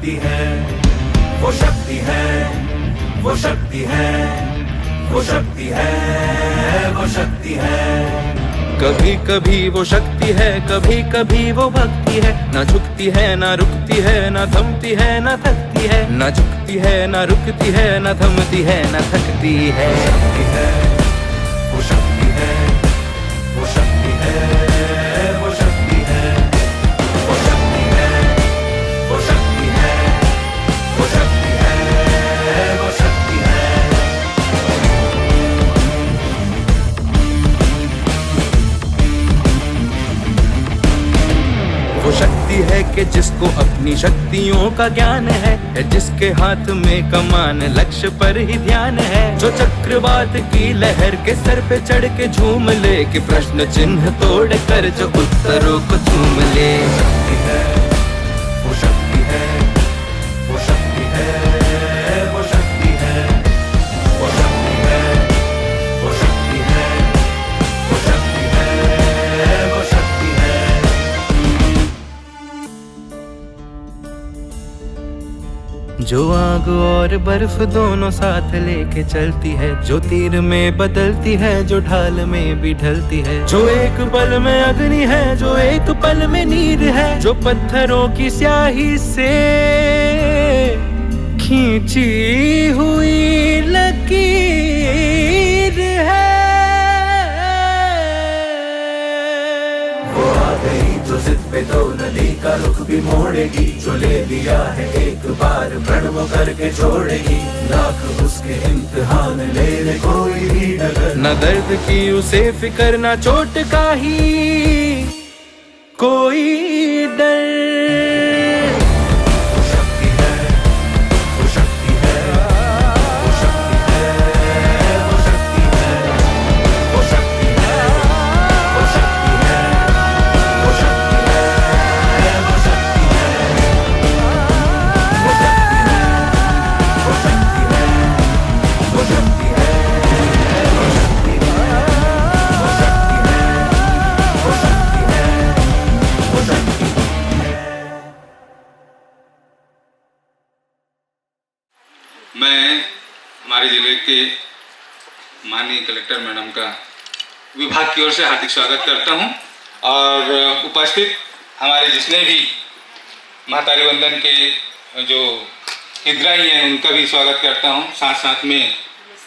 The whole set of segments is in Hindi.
शक्ति है, वो शक्ति है, वो शक्ति है, वो शक्ति है, वो शक्ति है। कभी कभी वो शक्ति है, कभी कभी वो भक्ति है। ना झुकती है ना रुकती है, ना थमती है ना थकती है। ना झुकती है ना रुकती है, ना थमती है ना थकती है। शक्ति है, वो शक्ति है, वो शक्ति है, वो शक्ति है, वो शक्ति है, वो शक्ति है, वो शक्ति है, वो शक्ति है। वो शक्ति है कि जिसको अपनी शक्तियों का ज्ञान है, जिसके हाथ में कमान लक्ष्य पर ही ध्यान है। जो चक्रवात की लहर के सर पे चढ़ के झूम ले, कि प्रश्न चिन्ह तोड़ कर जो उत्तरों को चूम ले। शक्ति है, वो शक्ति है, वो शक्ति है, वो शक्ति है, वो शक्ति है, वो शक्ति है, वो शक्ति है, वो शक्ति है। जो आग और बर्फ दोनों साथ लेके चलती है, जो तीर में बदलती है, जो ढाल में भी ढलती है। जो एक पल में अग्नि है, जो एक पल में नीर है। जो पत्थरों की स्याही से खींची हुई लकीर है। वो आ गई जो जिद पे तो नदी का रुख भी मोड़ेगी। जो ले लिया है एक बार प्रण वो करके छोड़ेगी। लाख उसके इम्तिहान ले ले कोई भी डगर। न दर्द की उसे फिकर, न चोट का ही कोई डर। वो शक्ति है, वो शक्ति है, वो शक्ति है, वो शक्ति है, वो शक्ति है, वो शक्ति है, वो शक्ति है, वो शक्ति है, वो शक्ति है, वो शक्ति है, वो शक्ति है, वो शक्ति है, वो शक्ति है, वो शक्ति है, वो शक्ति है। मैं हमारे जिले के माननीय कलेक्टर मैडम का विभाग की ओर से हार्दिक स्वागत करता हूं और उपस्थित हमारे जितने भी महतारी वंदन के जो हितग्राही हैं उनका भी स्वागत करता हूं। साथ साथ में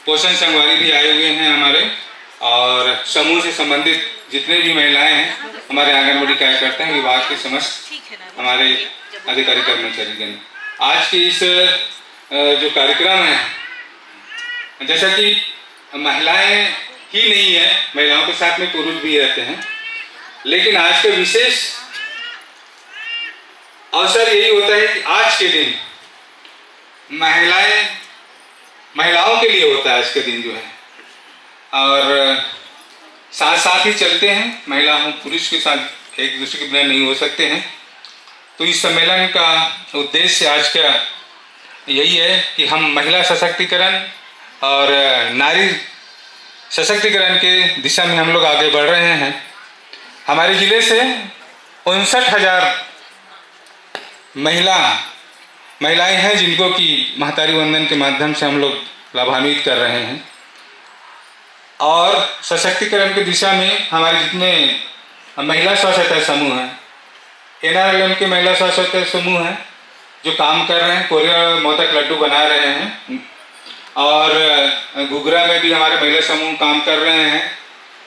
पोषण संगवारी भी आए हुए हैं हमारे, और समूह से संबंधित जितने भी महिलाएं हैं, हमारे आंगनबाड़ी कार्यकर्ता हैं, विभाग के समस्त हमारे अधिकारी कर्मचारीगण। आज के इस जो कार्यक्रम है, जैसा कि महिलाएं ही नहीं है, महिलाओं के साथ में पुरुष भी रहते हैं, लेकिन आज का विशेष अवसर यही होता है कि आज के दिन महिलाओं के लिए होता है आज का दिन जो है। और साथ साथ ही चलते हैं, महिला हो पुरुष के साथ एक दूसरे के बिना नहीं हो सकते हैं। तो इस सम्मेलन का उद्देश्य आज का यही है कि हम महिला सशक्तिकरण और नारी सशक्तिकरण के दिशा में हम लोग आगे बढ़ रहे हैं। हमारे ज़िले से 59,000 महिलाएं हैं जिनको कि महतारी वंदन के माध्यम से हम लोग लाभान्वित कर रहे हैं। और सशक्तिकरण की दिशा में हमारे जितने महिला स्वसहायता समूह हैं, NRLM के महिला स्वसहायता समूह हैं जो काम कर रहे हैं, कोरिया मोदक लड्डू बना रहे हैं, और घुघरा में भी हमारे महिला समूह काम कर रहे हैं,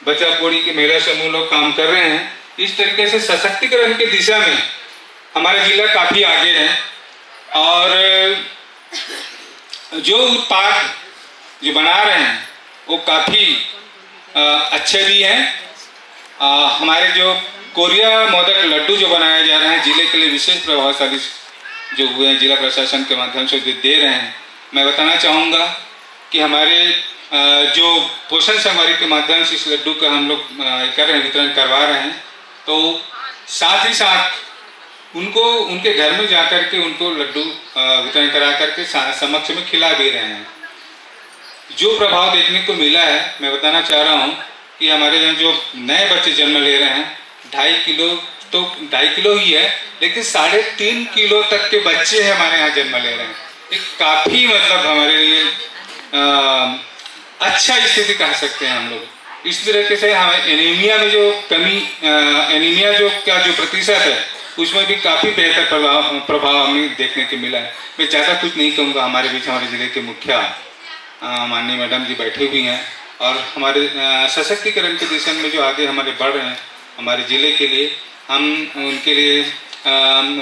बच्चा पौड़ी के महिला समूह लोग काम कर रहे हैं। इस तरीके से सशक्तिकरण की दिशा में हमारा जिला काफ़ी आगे है। और जो उत्पाद जो बना रहे हैं वो काफ़ी अच्छे भी हैं। हमारे जो कोरिया मोदक लड्डू जो बनाए जा रहे हैं, जिले के लिए विशेष प्रभावशाली जो हुए हैं, जिला प्रशासन के माध्यम से दे रहे हैं। मैं बताना चाहूँगा कि हमारे जो पोषण संगवारी के माध्यम से इस लड्डू का हम लोग कर रहे हैं, वितरण करवा रहे हैं, तो साथ ही साथ उनको उनके घर में जाकर के उनको लड्डू वितरण करा करके समक्ष में खिला भी रहे हैं। जो प्रभाव देखने को मिला है, मैं बताना चाह रहा हूँ कि हमारे यहाँ जो नए बच्चे जन्म ले रहे हैं, 2.5 किलो तो 2.5 किलो ही है, लेकिन 3.5 किलो तक के बच्चे हमारे यहाँ जन्म ले रहे हैं। ये काफ़ी मतलब हमारे लिए अच्छा स्थिति कह सकते हैं हम लोग। इस तरीके से हमें एनीमिया में जो कमी, एनीमिया जो प्रतिशत है उसमें भी काफ़ी बेहतर प्रभाव हमें देखने को मिला है। मैं ज़्यादा कुछ नहीं कहूँगा। हमारे बीच हमारे ज़िले के मुखिया माननीय मैडम जी बैठी हुई हैं और हमारे सशक्तिकरण के दिशा में जो आगे हमारे बढ़ रहे हैं हमारे ज़िले के लिए, हम उनके लिए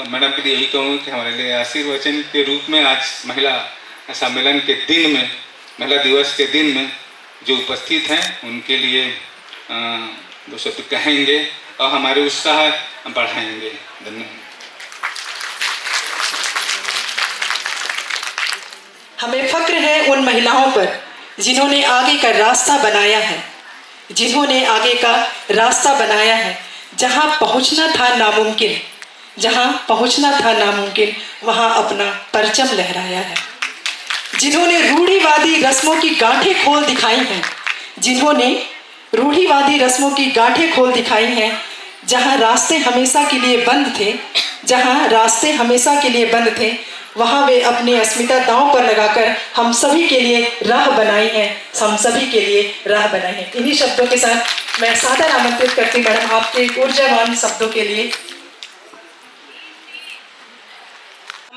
मैडम के लिए यही कहूँगा कि हमारे लिए आशीर्वचन के रूप में आज महिला सम्मेलन के दिन में, महिला दिवस के दिन में जो उपस्थित हैं उनके लिए 2 शब्द कहेंगे और हमारे उत्साह बढ़ाएंगे। धन्यवाद। हमें फक्र है उन महिलाओं पर जिन्होंने आगे का रास्ता बनाया है, जिन्होंने आगे का रास्ता बनाया है। जहां पहुंचना था नामुमकिन, जहां पहुंचना था नामुमकिन, वहां अपना परचम लहराया है। जिन्होंने रूढ़िवादी रस्मों की गांठें खोल दिखाई हैं, जिन्होंने रूढ़िवादी रस्मों की गांठें खोल दिखाई हैं। जहां रास्ते हमेशा के लिए बंद थे, जहां रास्ते हमेशा के लिए बंद थे, वहाँ वे अपनी अस्मिता दांव पर लगाकर हम सभी के लिए राह बनाई है, हम सभी के लिए राह बनाई है। इन्हीं शब्दों के साथ मैं सादर आमंत्रित करती हूँ मैडम आपके ऊर्जावान शब्दों के लिए।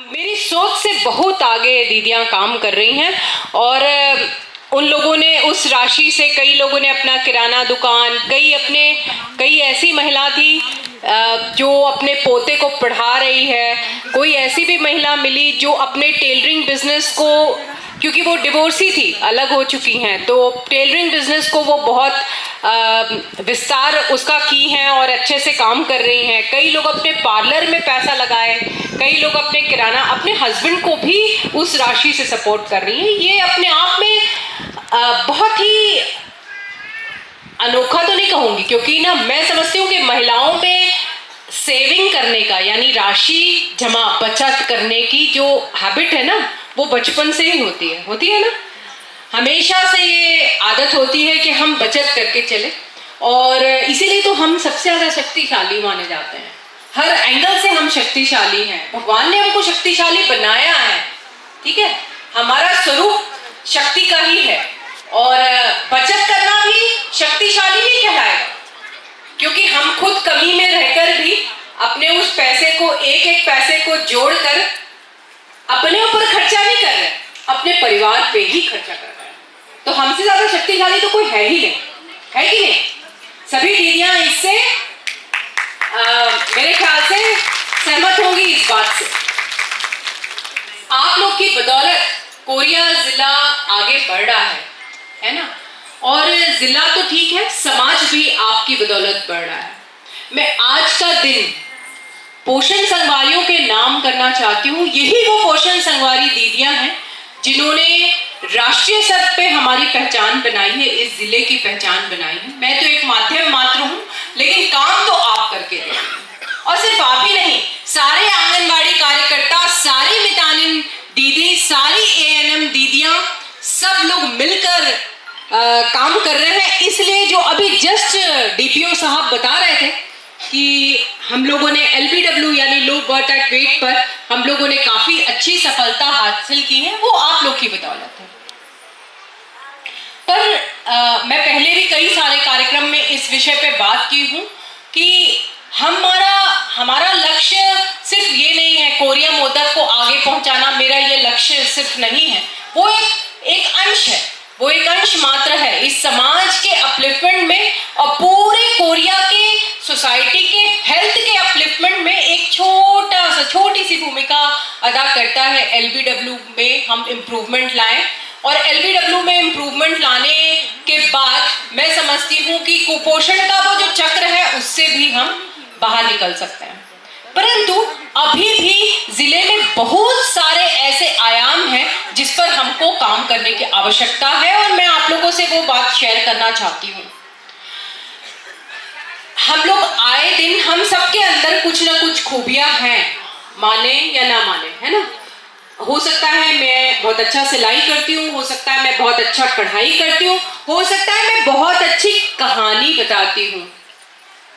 मेरी सोच से बहुत आगे दीदियाँ काम कर रही हैं और उन लोगों ने उस राशि से, कई लोगों ने अपना किराना दुकान, कई ऐसी महिला थी जो अपने पोते को पढ़ा रही है। कोई ऐसी भी महिला मिली जो अपने टेलरिंग बिजनेस को, क्योंकि वो डिवोर्सी थी, अलग हो चुकी हैं, तो टेलरिंग बिजनेस को वो बहुत विस्तार उसका की हैं और अच्छे से काम कर रही हैं। कई लोग अपने पार्लर में पैसा लगाए, कई लोग अपने किराना, अपने हस्बैंड को भी उस राशि से सपोर्ट कर रही हैं। ये अपने आप में बहुत ही अनोखा तो नहीं कहूँगी, क्योंकि ना मैं समझती हूँ कि महिलाओं में सेविंग करने का, यानी राशि जमा बचत करने की जो हैबिट है ना, वो बचपन से ही होती है ना। हमेशा से ये आदत होती है कि हम बचत करके चले और इसीलिए तो हम सबसे ज़्यादा शक्तिशाली माने जाते हैं। हर एंगल से हम शक्तिशाली हैं। भगवान ने हमको शक्तिशाली बनाया है, ठीक है। हमारा स्वरूप शक्ति का ही है और बचत करना भी शक्तिशाली ही कहलाएगा, क्योंकि हम खुद कमी में रहकर भी अपने उस पैसे को, एक पैसे को जोड़कर अपने ऊपर खर्चा नहीं कर रहे, अपने परिवार पे ही खर्चा कर रहे हैं। तो हमसे ज्यादा शक्तिशाली तो कोई है ही नहीं, है कि नहीं? सभी दीदियां इससे मेरे ख्याल से सहमत होंगी इस बात से। आप लोग की बदौलत कोरिया जिला आगे बढ़ रहा है ना। और जिला तो ठीक है, समाज भी आपकी बदौलत बढ़ रहा है। मैं आज का दिन पोषण संगवारियों के नाम करना चाहती हूँ। यही वो पोषण संगवारी दीदियां हैं जिन्होंने राष्ट्रीय स्तर पे हमारी पहचान बनाई है, इस जिले की पहचान बनाई है। मैं तो एक माध्यम मात्र हूँ, लेकिन काम तो आप करके दे। और सिर्फ आप ही नहीं, सारे आंगनबाड़ी कार्यकर्ता, सारी मितानिन दीदी, सारी एएनएम दीदियां, सब लोग मिलकर काम कर रहे हैं। इसलिए जो अभी जस्ट डीपीओ साहब बता रहे थे कि हम लोगों ने LBW यानी लो बर्थ एट वेट पर हम लोगों ने काफी अच्छी सफलता हासिल की है, वो आप लोग की बदौलत है। पर मैं पहले भी कई सारे कार्यक्रम में इस विषय पे बात की हूँ कि हमारा लक्ष्य सिर्फ ये नहीं है कोरिया मोदक को आगे पहुंचाना। मेरा ये लक्ष्य सिर्फ नहीं है, वो एक अंश है, वो एक अंश मात्र है इस समाज के अपलिफ्टमेंट में और पूरे कोरिया के सोसाइटी के हेल्थ के अपलिफ्टमेंट में एक छोटी सी भूमिका अदा करता है। LBW में हम इम्प्रूवमेंट लाएं और LBW में इम्प्रूवमेंट लाने के बाद मैं समझती हूँ कि कुपोषण का वो जो चक्र है उससे भी हम बाहर निकल सकते हैं। परंतु अभी भी जिले में बहुत सारे ऐसे आयाम हैं जिस पर हमको काम करने की आवश्यकता है और मैं आप लोगों से वो बात शेयर करना चाहती हूँ। हम लोग आए दिन, हम सबके अंदर कुछ ना कुछ खूबियां हैं, माने या ना माने, है ना। हो सकता है मैं बहुत अच्छा सिलाई करती हूँ, हो सकता है मैं बहुत अच्छा कढ़ाई करती हूँ, हो सकता है मैं बहुत अच्छी कहानी बताती हूँ,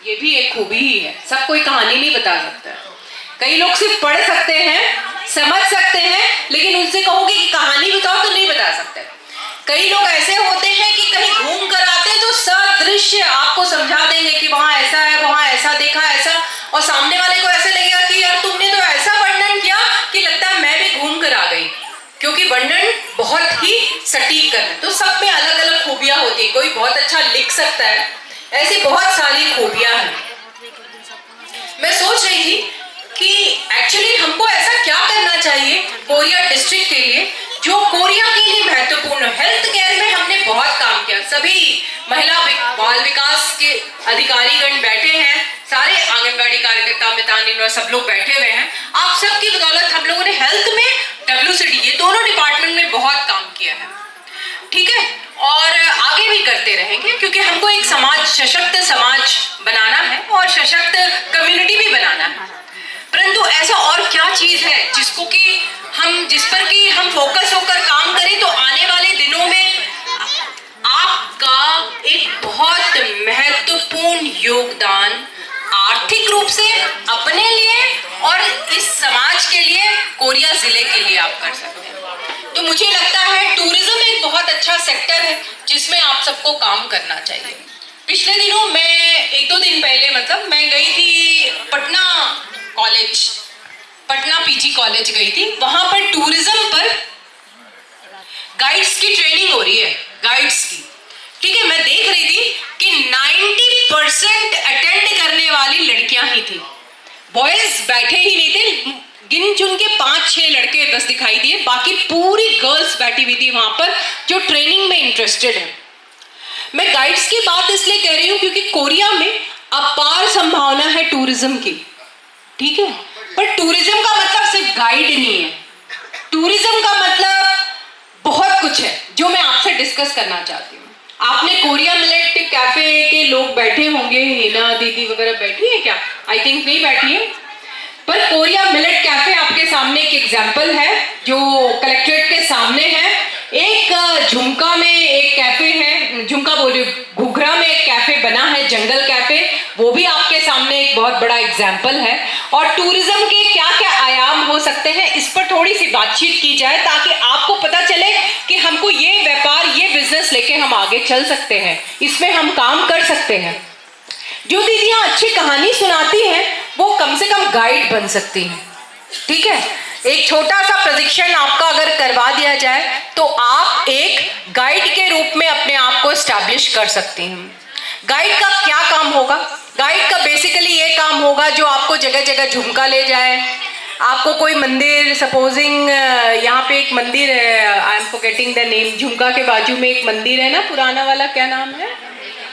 ये भी एक खूबी ही है, सब कोई कहानी नहीं बता सकता है। कई लोग सिर्फ पढ़ सकते हैं, समझ सकते हैं, लेकिन उनसे कहोगे कि कहानी बताओ तो नहीं बता सकते। कई लोग ऐसे होते हैं कि कहीं घूम कर आते हैं तो सदृश्य आपको समझा देंगे कि वहां ऐसा है, वहां ऐसा देखा, ऐसा, और सामने वाले को ऐसे लगेगा कि यार तुमने तो ऐसा वर्णन किया कि लगता है मैं भी घूम कर आ गई, क्योंकि वर्णन बहुत ही सटीक करना। तो सब में अलग अलग खूबियां होती है, कोई बहुत अच्छा लिख सकता है, ऐसी बहुत सारी खूबियां हैं। मैं सोच रही थी कि एक्चुअली हमको ऐसा क्या करना चाहिए कोरिया डिस्ट्रिक्ट के लिए जो कोरिया के लिए महत्वपूर्ण है। हेल्थ केयर में हमने बहुत काम किया, सभी महिला बाल विकास के अधिकारीगण बैठे हैं, सारे आंगनबाड़ी कार्यकर्ता मितानिन सब लोग बैठे हुए हैं। आप सबकी बदौलत हम लोगों ने हेल्थ में WCD ये दोनों डिपार्टमेंट में बहुत काम किया है, ठीक है, और आगे भी करते रहेंगे, क्योंकि हमको एक समाज, सशक्त समाज बनाना है और सशक्त कम्युनिटी भी बनाना है। परंतु ऐसा और क्या चीज है जिसको कि जिस पर कि हम फोकस होकर काम करें तो आने वाले दिनों में आपका एक बहुत महत्वपूर्ण योगदान आर्थिक रूप से अपने लिए और इस समाज के लिए, कोरिया जिले के लिए आप कर सकते हैं। तो मुझे लगता है टूरिज्म एक बहुत अच्छा सेक्टर है जिसमें आप सबको काम करना चाहिए। पिछले दिनों मैं 1-2 दिन पहले मैं गई थी Patna college, Patna PG college गई थी। वहां पर टूरिज्म पर गाइड्स की ट्रेनिंग हो रही है, गाइड्स की, ठीक है। मैं देख रही थी कि 90% अटेंड करने वाली लड़कियां ही थी, बॉयज बैठे ही नहीं थे। गिन चुन के 5-6 लड़के बस दिखाई दिए, बाकी पूरी गर्ल्स बैठी हुई थी वहां पर जो ट्रेनिंग में इंटरेस्टेड है। मैं गाइड्स की बात इसलिए कह रही हूं क्योंकि कोरिया में अपार संभावना है टूरिज्म की, ठीक है, पर टूरिज्म का मतलब सिर्फ गाइड नहीं है, टूरिज्म का मतलब बहुत कुछ है जो मैं आपसे डिस्कस करना चाहती हूँ। आपने कोरिया मिलेट कैफे के लोग बैठे होंगे, हिना दीदी वगैरह बैठी है क्या? आई थिंक नहीं बैठी है, पर कोरिया मिलेट कैफे आपके सामने एक एग्जाम्पल है जो कलेक्ट्रेट के सामने है। एक झुमका में एक कैफे है, झुमका बोल रही हूँ, घुघरा में एक कैफे बना है, जंगल कैफे, वो भी आपके सामने एक बहुत बड़ा एग्जाम्पल है। और टूरिज्म के क्या क्या आयाम हो सकते हैं इस पर थोड़ी सी बातचीत की जाए ताकि आपको पता चले कि हमको ये व्यापार, ये बिजनेस लेके हम आगे चल सकते हैं, इसमें हम काम कर सकते हैं। जो दीदियां अच्छी कहानी सुनाती हैं वो कम से कम गाइड बन सकती हैं, ठीक है। एक छोटा सा प्रशिक्षण आपका अगर करवा दिया जाए तो आप एक गाइड के रूप में अपने आप को एस्टैब्लिश कर सकती हैं। गाइड का क्या काम होगा? गाइड का बेसिकली ये काम होगा जो आपको जगह जगह झुमका ले जाए, आपको कोई मंदिर, सपोजिंग यहाँ पे एक मंदिर है, I am forgetting the name, झुमका के बाजू में एक मंदिर है ना पुराना वाला, क्या नाम है,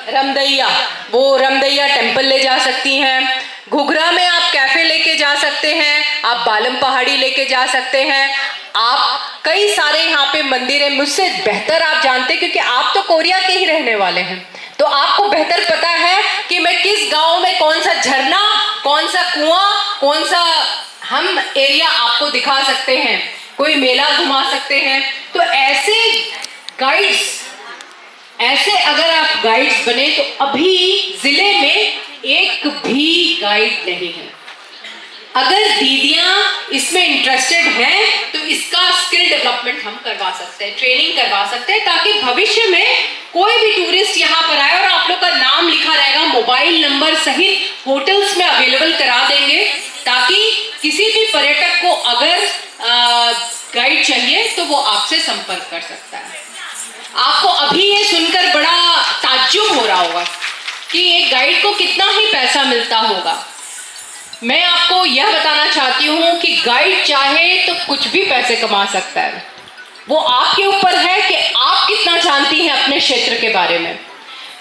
रामदैया, वो रामदैया टेम्पल ले जा सकती हैं। घुघरा में आप कैफे लेके जा सकते हैं, आप बालम पहाड़ी लेके जा सकते हैं, आप कई सारे यहाँ पे मंदिर है। मुझसे बेहतर आप जानते हैं क्योंकि आप तो कोरिया के ही रहने वाले हैं, तो आपको बेहतर पता है कि मैं किस गांव में कौन सा झरना, कौन सा कुआं, कौन सा हम एरिया आपको दिखा सकते हैं, कोई मेला घुमा सकते हैं। तो ऐसे गाइड्स, ऐसे अगर आप गाइड्स बने तो अभी जिले में एक भी गाइड नहीं है। अगर दीदियां इसमें इंटरेस्टेड हैं तो इसका स्किल डेवलपमेंट हम करवा सकते हैं, ट्रेनिंग करवा सकते हैं, ताकि भविष्य में कोई भी टूरिस्ट यहाँ पर आए और आप लोग का नाम लिखा रहेगा, मोबाइल नंबर सहित होटल्स में अवेलेबल करा देंगे, ताकि किसी भी पर्यटक को अगर गाइड चाहिए तो वो आपसे संपर्क कर सकता है। आपको अभी ये सुनकर बड़ा ताज्जुब हो रहा होगा कि एक गाइड को कितना ही पैसा मिलता होगा। मैं आपको यह बताना चाहती हूँ कि गाइड चाहे तो कुछ भी पैसे कमा सकता है, वो आपके ऊपर है कि आप कितना जानती हैं अपने क्षेत्र के बारे में,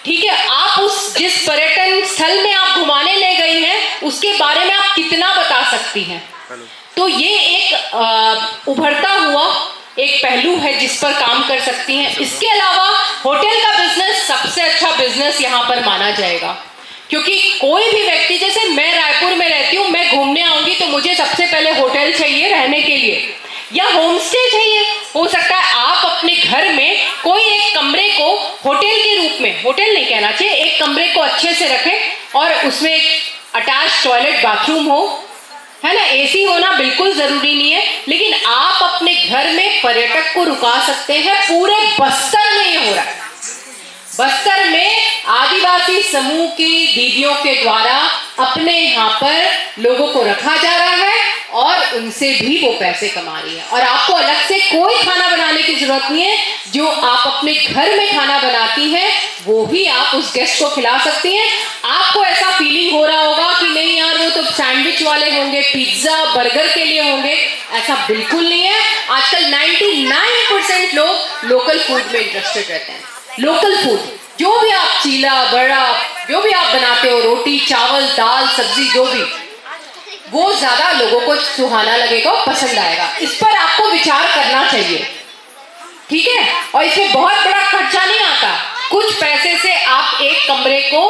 ठीक है। आप उस जिस पर्यटन स्थल में आप घुमाने ले गई हैं उसके बारे में आप कितना बता सकती हैं। तो ये एक उभरता हुआ एक पहलू है जिस पर काम कर सकती हैं। इसके अलावा होटल का बिजनेस सबसे अच्छा बिजनेस यहाँ पर माना जाएगा, क्योंकि कोई भी व्यक्ति, जैसे मैं रायपुर में रहती हूँ, मैं घूमने आऊंगी तो मुझे सबसे पहले होटल चाहिए रहने के लिए या होम स्टे चाहिए। हो सकता है आप अपने घर में कोई एक कमरे को होटल के रूप में में, होटल नहीं कहना चाहिए, एक कमरे को अच्छे से रखें और उसमें एक अटैच टॉयलेट बाथरूम हो, है ना। एसी होना बिल्कुल जरूरी नहीं है, लेकिन आप अपने घर में पर्यटक को रुका सकते हैं। पूरे बस्तर में ये हो रहा है। बस्तर में आदिवासी समूह की दीदियों के द्वारा अपने यहाँ पर लोगों को रखा जा रहा है और उनसे भी वो पैसे कमा रही है। और आपको अलग से कोई खाना बनाने की जरूरत नहीं है। जो आप अपने घर में खाना बनाती हैं वो ही आप उस गेस्ट को खिला सकती हैं। आपको ऐसा फीलिंग हो रहा होगा कि नहीं यार वो तो सैंडविच वाले होंगे, पिज्जा बर्गर के लिए होंगे, ऐसा बिल्कुल नहीं है। आजकल 99% लोग लोकल फूड में इंटरेस्टेड रहते हैं। लोकल फूड, जो भी आप चीला बड़ा जो भी आप बनाते हो, रोटी चावल दाल सब्जी जो भी, वो ज्यादा लोगों को सुहाना लगेगा, पसंद आएगा। इस पर आपको विचार करना चाहिए, ठीक है। और इसमें बहुत बड़ा खर्चा नहीं आता। कुछ पैसे से आप एक कमरे को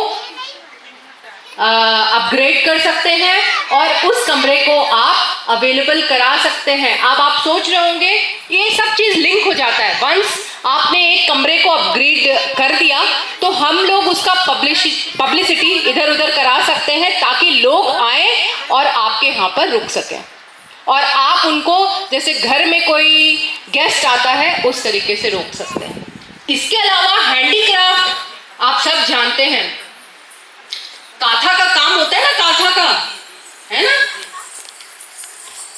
अपग्रेड कर सकते हैं और उस कमरे को आप अवेलेबल करा सकते हैं। अब आप सोच रहे होंगे ये सब चीज लिंक हो जाता है। वंस आपने एक कमरे को अपग्रेड कर दिया तो हम लोग उसका पब्लिसिटी इधर उधर करा सकते हैं ताकि लोग आए और आपके यहाँ पर रुक सकें। और आप उनको जैसे घर में कोई गेस्ट आता है उस तरीके से रोक सकते हैं। इसके अलावा हैंडीक्राफ्ट आप सब जानते हैं, काथा का काम होता है ना, काथा का, है ना।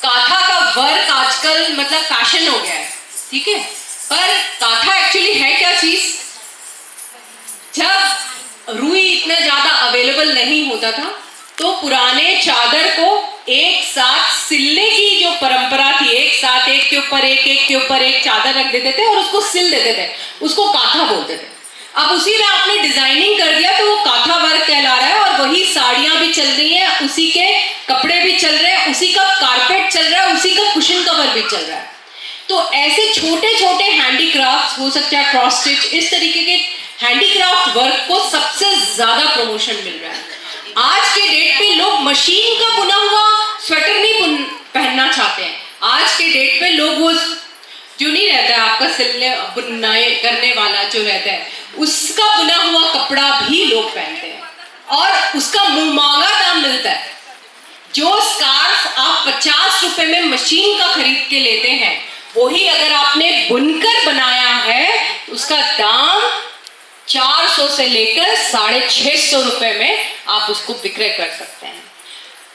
काथा का वर्क आजकल मतलब फैशन हो गया है, ठीक है। पर काथा एक्चुअली है क्या चीज? जब रुई इतना ज्यादा अवेलेबल नहीं होता था तो पुराने चादर को एक साथ सिलने की जो परंपरा थी, एक साथ एक के ऊपर एक चादर रख देते थे और उसको सिल देते थे, उसको काथा बोलते थे। अब उसी में आपने डिजाइनिंग कर दिया तो वो काथा वर्क कहला रहा है। और वही साड़ियां भी चल रही हैं, उसी के कपड़े भी चल रहे हैं, उसी का कारपेट चल रहा है, उसी का कुशन कवर भी चल रहा है। तो ऐसे छोटे छोटे हैंडीक्राफ्ट हो सकता है, क्रॉस स्टिच, इस तरीके के हैंडीक्राफ्ट वर्क को सबसे ज्यादा प्रमोशन मिल रहा है। आज के डेट पे लोग मशीन का बुना हुआ स्वेटर नहीं पहनना चाहते हैं। आज के डेट पे लोग वो जो नहीं रहता है आपका सिलने बुनाई करने वाला जो रहता है, उसका बुना हुआ कपड़ा भी लोग पहनते हैं और उसका मुंहमांगा दाम मिलता है। जो स्कार्फ आप 50 रुपए में मशीन का खरीद के लेते हैं, वही अगर आपने बुनकर बनाया है उसका दाम 400 से लेकर 650 रुपए में आप उसको विक्रय कर सकते हैं।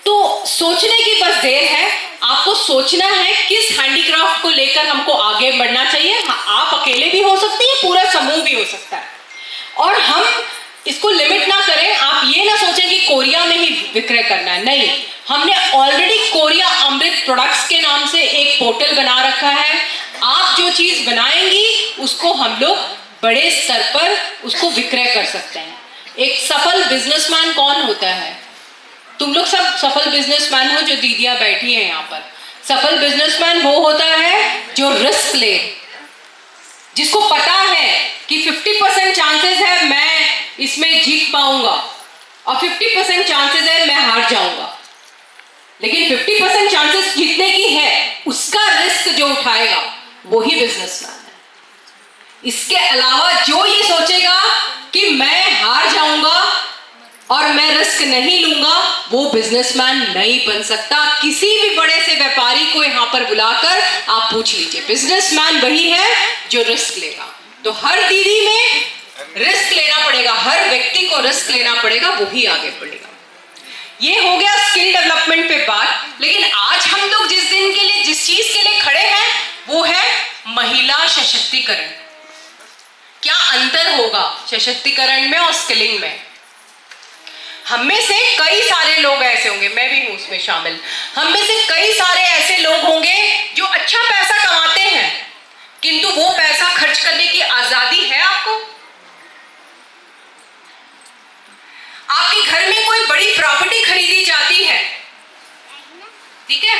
तो सोचने की बस देर है। आपको सोचना है किस हैंडीक्राफ्ट को लेकर हमको आगे बढ़ना चाहिए। आप अकेले भी हो सकती है, पूरा समूह भी हो सकता है। और हम इसको लिमिट ना करें। आप ये ना सोचें कि कोरिया में ही विक्रय करना है, नहीं। हमने ऑलरेडी कोरिया अमृत प्रोडक्ट्स के नाम से एक पोर्टल बना रखा है। आप जो चीज बनाएंगी उसको हम लोग बड़े स्तर पर उसको विक्रय कर सकते हैं। एक सफल बिजनेसमैन कौन होता है? तुम लोग सब सफल बिजनेसमैन हो जो दीदियां बैठी हैं यहाँ पर। सफल बिजनेसमैन वो होता है जो रिस्क ले, जिसको पता है कि 50% चांसेस है मैं इसमें जीत पाऊंगा और 50% चांसेस है मैं हार जाऊंगा, लेकिन 50% चांसेस जीतने की है, उसका रिस्क जो उठाएगा वही बिजनेसमैन है। इसके अलावा जो ये सोचेगा कि मैं हार जाऊंगा और मैं रिस्क नहीं लूंगा, वो बिजनेसमैन नहीं बन सकता। किसी भी बड़े से व्यापारी को यहाँ पर बुलाकर आप पूछ लीजिए, बिजनेसमैन वही है जो रिस्क लेगा। तो हर दीदी में रिस्क लेना पड़ेगा, हर व्यक्ति को रिस्क लेना पड़ेगा, वही आगे बढ़ेगा। ये हो गया स्किल डेवलपमेंट पे बात। लेकिन आज हम लोग जिस दिन के लिए, जिस चीज के लिए खड़े हैं वो है महिला सशक्तिकरण। क्या अंतर होगा सशक्तिकरण में और स्किलिंग में? हम में से कई सारे लोग ऐसे होंगे, मैं भी हूं उसमें शामिल, हम में से कई सारे ऐसे लोग होंगे जो अच्छा पैसा कमाते हैं, किंतु वो पैसा खर्च करने की आजादी है आपको? आपके घर में कोई बड़ी प्रॉपर्टी खरीदी जाती है, ठीक है,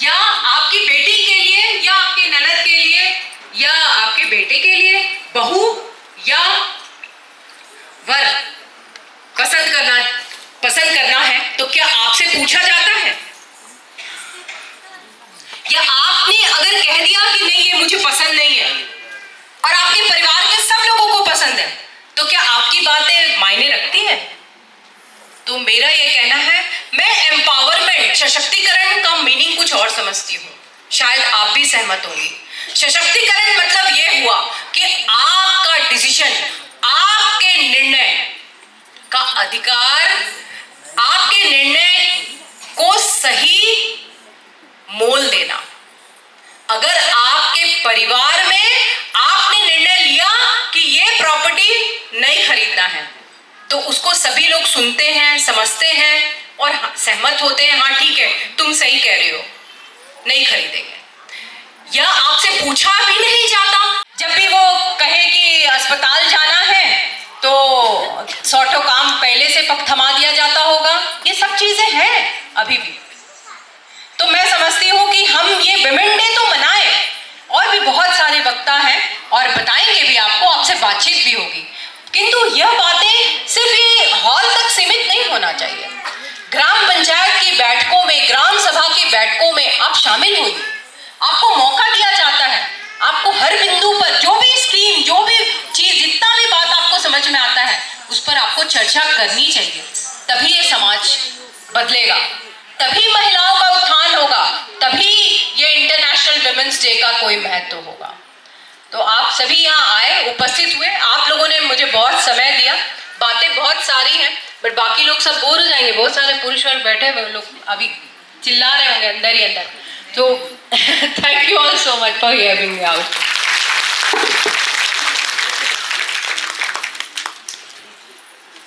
या आपकी बेटी के लिए या आपके ननद के लिए या आपके बेटे के लिए बहू या वर पसंद करना है, तो क्या आपसे पूछा जाता है? या आपने अगर कह दिया कि नहीं ये मुझे पसंद नहीं है और आपके परिवार के सब लोगों को पसंद है, तो क्या आपकी बातें मायने रखती है? तो मेरा ये कहना है, मैं एम्पावरमेंट, सशक्तिकरण का मीनिंग कुछ और समझती हूँ, शायद आप भी सहमत होंगी। सशक्तिकरण मतलब ये हुआ कि आपका डिसीजन, आपके निर्णय का अधिकार, आपके निर्णय को सही मोल देना। अगर आपके परिवार में आपने निर्णय लिया कि ये प्रॉपर्टी नहीं खरीदना है, तो उसको सभी लोग सुनते हैं, समझते हैं और सहमत होते हैं, हाँ ठीक है तुम सही कह रहे हो, नहीं खरीदेंगे। या आपसे पूछा भी नहीं जाता, जब भी वो कहे कि अस्पताल जाना है तो 100 काम पहले से थमा दिया जाता होगा। ये सब चीजें हैं अभी भी। तो मैं समझती हूँ कि हम ये विमेन डे तो मनाएं, और भी बहुत सारे वक्ता हैं और बताएंगे भी आपको, आपसे बातचीत भी होगी, किंतु यह बातें सिर्फ ये हॉल तक सीमित नहीं होना चाहिए। ग्राम पंचायत की बैठकों में, ग्राम सभा की बैठकों में आप शामिल हुई, आपको मौका दिया जाता है, आपको हर बिंदु पर जो भी स्कीम, जो भी चीज, जितना भी बात आपको समझ में आता है उस पर आपको चर्चा करनी चाहिए। तभी ये समाज बदलेगा, तभी महिलाओं का उत्थान होगा, तभी ये इंटरनेशनल वुमेन्स डे का कोई महत्व होगा। तो आप सभी यहाँ आए, उपस्थित हुए, आप लोगों ने मुझे बहुत समय दिया, बातें बहुत सारी हैं, बट बाकी लोग सब बोर हो जाएंगे, बहुत सारे पुरुष वर्ग बैठे हुए लोग अभी चिल्ला रहे होंगे अंदर ही अंदर। तो thank you all so much for hearing me out.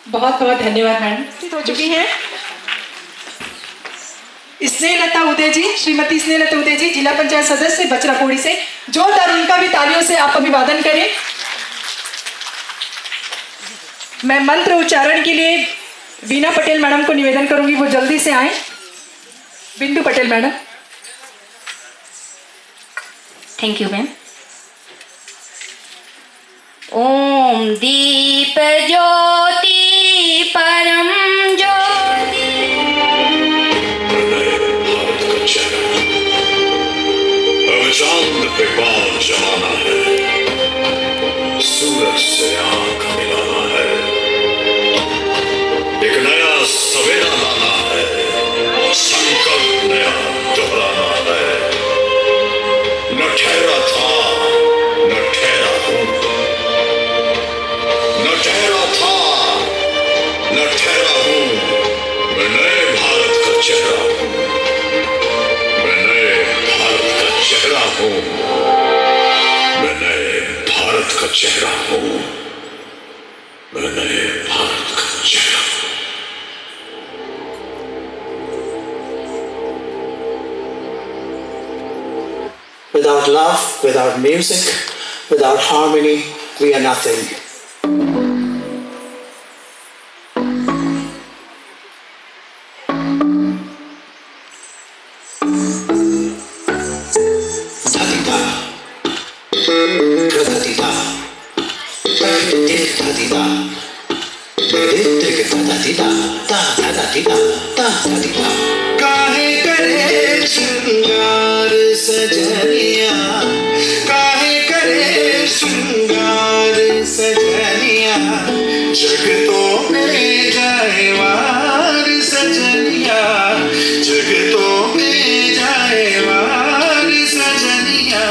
बहुत बहुत धन्यवाद मैडम। हो चुकी हैं स्नेहलता उदय जी, श्रीमती स्नेहलता उदय जी, जिला पंचायत सदस्य बचराकोड़ी से। जोरदार उनका भी तालियों से आप अभिवादन करें। मैं मंत्र उच्चारण के लिए बीना पटेल मैडम को निवेदन करूंगी, वो जल्दी से आए। Bindu Patel madam. Thank you ma'am. Om Deep Jyoti Param Jyoti. अब चांद पे पांव जमाना है, सूरज से आंख मिलाना है, एक नया सवेरा लाना है, संकल्प नया दोहराना है। न ठहरा था न ठहरा हूं, न ठहरा था न ठहरा हूं, मैं नए भारत का चेहरा हूं, मैं नए भारत का चेहरा हूं, मैं नए भारत का चेहरा हूं, मैं नए भारत का चेहरा हूं। Without love, without music, without harmony, we are nothing. Dhadida, dhadida, dhadida, dhadida, dhadida, dhadida. काहे करे श्रृंगार सजनिया, काहे करे श्रृंगार सजनिया, जगतों में जाए वार सजनिया, जगतों में जाए वार सजनिया,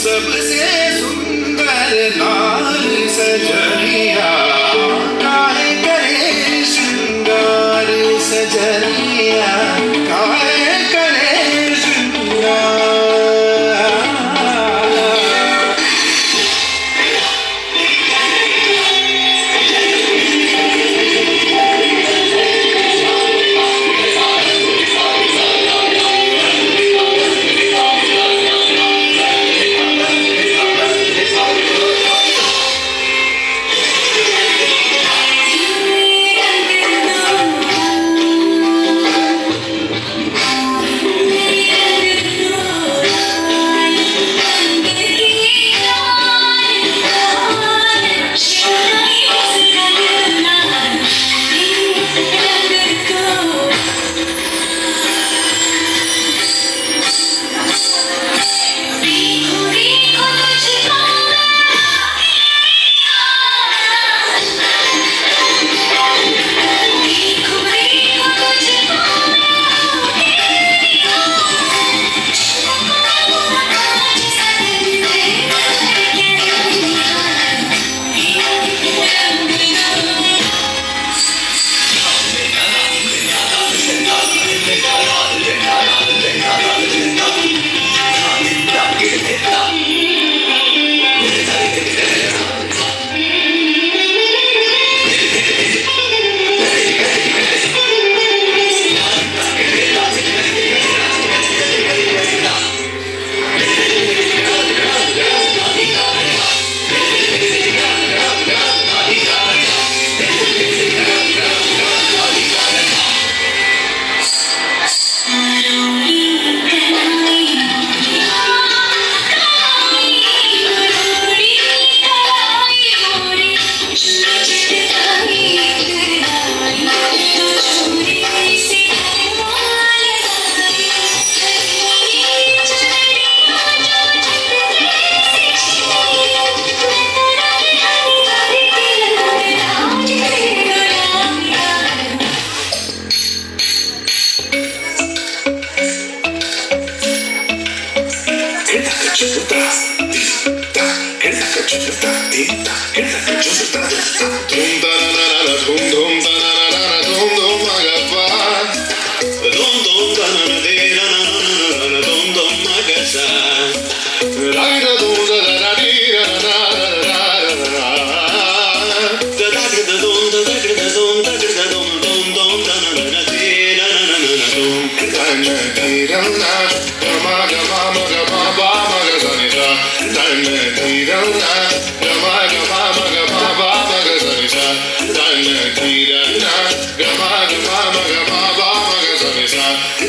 सबसे सुंदर नार सजनिया, काहे करे श्रृंगार सजनिया, काहे करे श्रृंगार।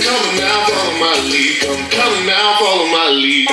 Come now, follow my lead. Come now, follow my lead.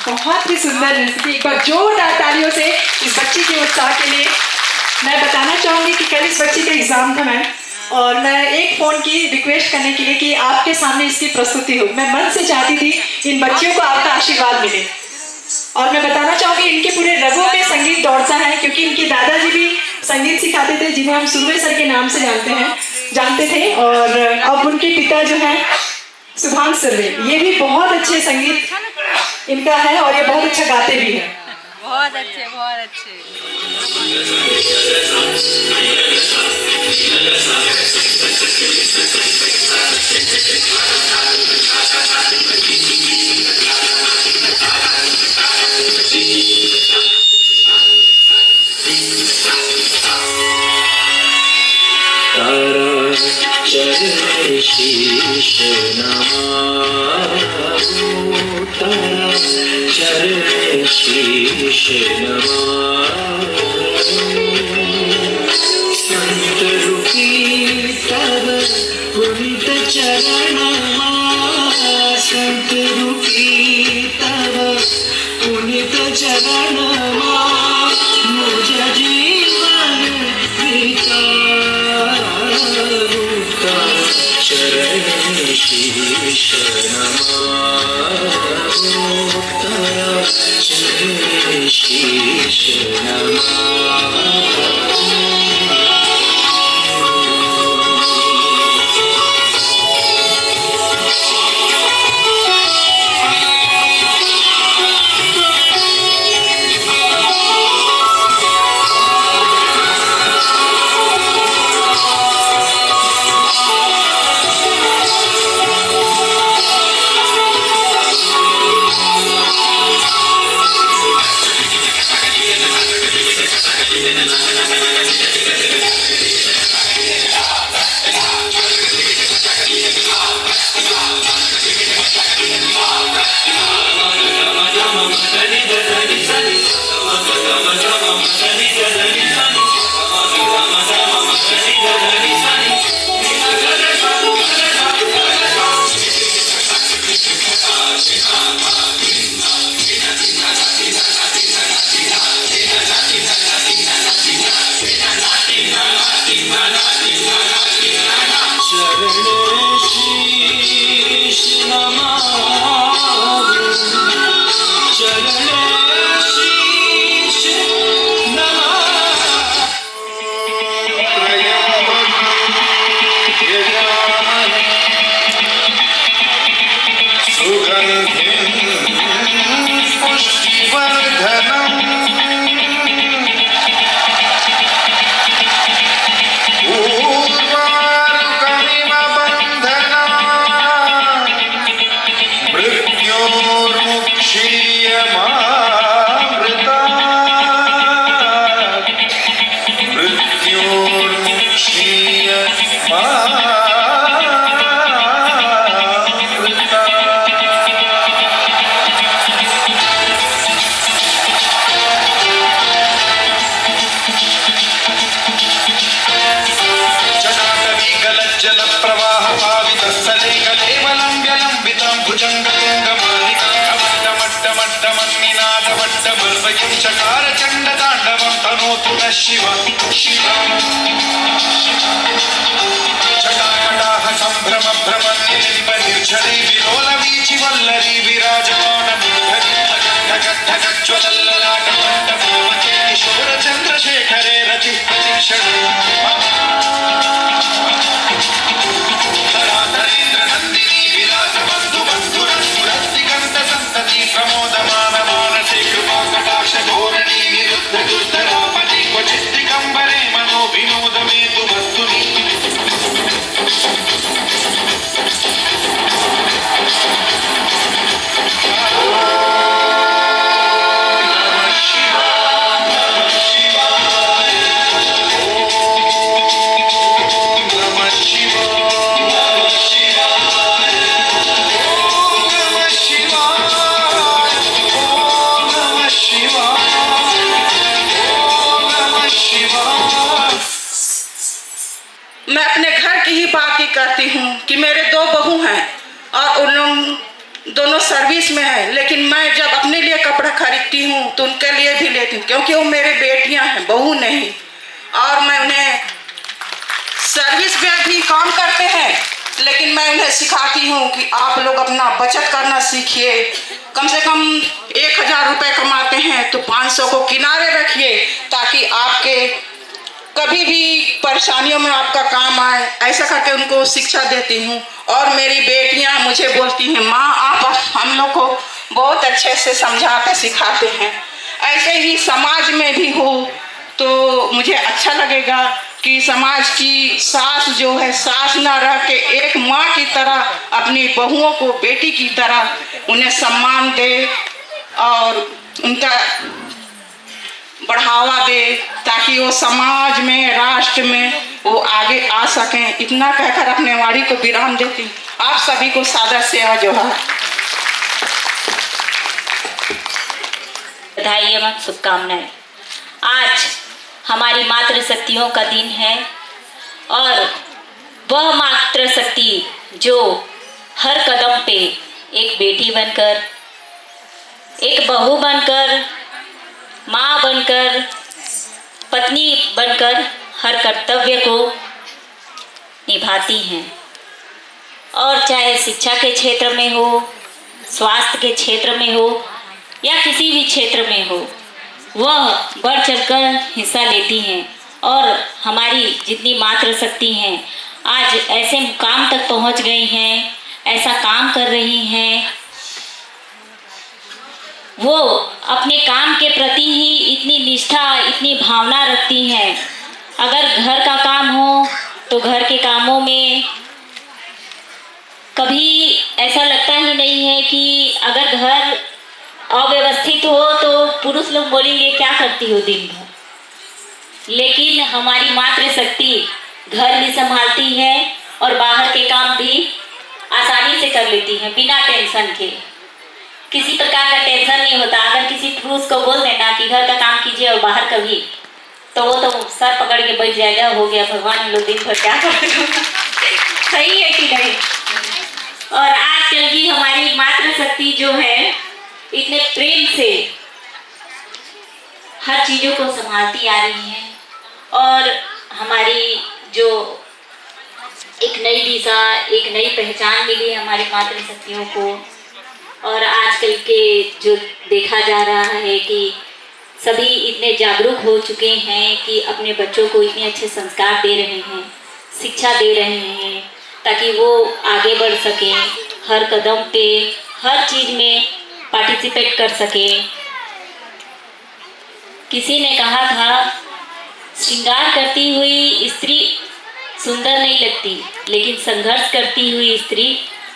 बहुत ही सुंदर नृत्य। एक बार जोरदार तालियों से इस बच्ची के उत्साह के लिए। मैं बताना चाहूँगी कि कल इस बच्ची का एग्ज़ाम था मैम, और मैं एक फ़ोन की रिक्वेस्ट करने के लिए कि आपके सामने इसकी प्रस्तुति हो। मैं मन से चाहती थी इन बच्चियों को आपका आशीर्वाद मिले, और मैं बताना चाहूँगी इनके पूरे रगों में संगीत दौड़ता है, क्योंकि इनके दादाजी भी संगीत सिखाते थे, जिन्हें हम सुरवे सर के नाम से जानते थे। और अब उनके पिता जो हैं सुभान सर्वे, ये भी बहुत अच्छे संगीत इनका है, और ये बहुत अच्छा गाते भी हैं। बहुत अच्छे, बहुत अच्छे। चरण शीश नमामि, तारा चरण शीश नमामि। संत रूपी तव पुनित चरण, संत रूपी तव शरणमा मुझ जीवन विचारुता चरण शीश नमामुक्ता चरण शीश चकार चंड तांडवं तनोतु नः शिव शिव जटाकटाह संभ्रम भ्रमन्निलिम्ब निर्झरी विलोल वीचि वल्लरी विराजमान मूर्धनि धगद्धगज्ज्वलल्ललाट मण्डपोवते किशोर चन्द्रशेखरे रतिः प्रतीक्षणे धराधरेन्द्र नन्दिनी विलास बन्धु बन्धुरस्फुरद्दिगन्त सन्तति प्रमोदमान मानसे कृपा कटाक्ष धोरणी विरुद्ध दुर्धरापति क्वचित् दिगम्बरे मनो विनोद मे तु वस्तुनि मैं अपने घर की ही बात ही करती हूँ कि मेरे दो बहू हैं और उन लोग दोनों सर्विस में हैं, लेकिन मैं जब अपने लिए कपड़ा खरीदती हूँ तो उनके लिए भी लेती हूँ, क्योंकि वो मेरे बेटियाँ हैं, बहू नहीं। और मैं उन्हें सर्विस में भी काम करते हैं, लेकिन मैं उन्हें सिखाती हूँ कि आप लोग अपना बचत करना सीखिए। कम से कम 1000 रुपये कमाते हैं तो 500 को किनारे रखिए, ताकि आपके कभी भी परेशानियों में आपका काम आए। ऐसा करके उनको शिक्षा देती हूँ। और मेरी बेटियाँ मुझे बोलती हैं, माँ आप हम लोग को बहुत अच्छे से समझाते सिखाते हैं। ऐसे ही समाज में भी हो तो मुझे अच्छा लगेगा कि समाज की सास जो है, सास ना रह के एक माँ की तरह अपनी बहुओं को बेटी की तरह उन्हें सम्मान दे और उनका बढ़ावा दे, ताकि वो समाज में, राष्ट्र में वो आगे आ सकें। इतना कहकर अपने वाणी को विराम देती। आप सभी को सादर सेवा जोहार। बधाई एवं शुभकामनाएं। आज हमारी मातृशक्तियों का दिन है और वह मातृशक्ति जो हर कदम पे एक बेटी बनकर, एक बहू बनकर बनकर, पत्नी बनकर हर कर्तव्य को निभाती हैं। और चाहे शिक्षा के क्षेत्र में हो, स्वास्थ्य के क्षेत्र में हो या किसी भी क्षेत्र में हो, वह बढ़ चढ़कर हिस्सा लेती हैं। और हमारी जितनी मातृशक्ति हैं आज ऐसे मुकाम तक पहुंच गई हैं, ऐसा काम कर रही हैं, वो अपने काम के प्रति ही इतनी निष्ठा, इतनी भावना रखती हैं। अगर घर का काम हो तो घर के कामों में कभी ऐसा लगता ही नहीं है कि अगर घर अव्यवस्थित हो तो पुरुष लोग बोलेंगे क्या करती हो दिन भर, लेकिन हमारी मातृशक्ति घर भी संभालती है और बाहर के काम भी आसानी से कर लेती है बिना टेंशन के। किसी प्रकार का टेंशन नहीं होता। अगर किसी पुरुष को बोल देना कि घर का काम कीजिए और बाहर का भी, तो वो तो सर पकड़ के बैठ जाएगा, हो गया भगवान लोग दिन भर क्या करेगा। सही है कि नहीं? और आजकल की हमारी मातृशक्ति जो है इतने प्रेम से हर चीज़ों को संभालती आ रही है और हमारी जो एक नई दिशा, एक नई पहचान मिली है हमारी मातृशक्तियों को। और आजकल के जो देखा जा रहा है कि सभी इतने जागरूक हो चुके हैं कि अपने बच्चों को इतने अच्छे संस्कार दे रहे हैं, शिक्षा दे रहे हैं, ताकि वो आगे बढ़ सके, हर कदम पे हर चीज़ में पार्टिसिपेट कर सके। किसी ने कहा था, श्रृंगार करती हुई स्त्री सुंदर नहीं लगती, लेकिन संघर्ष करती हुई स्त्री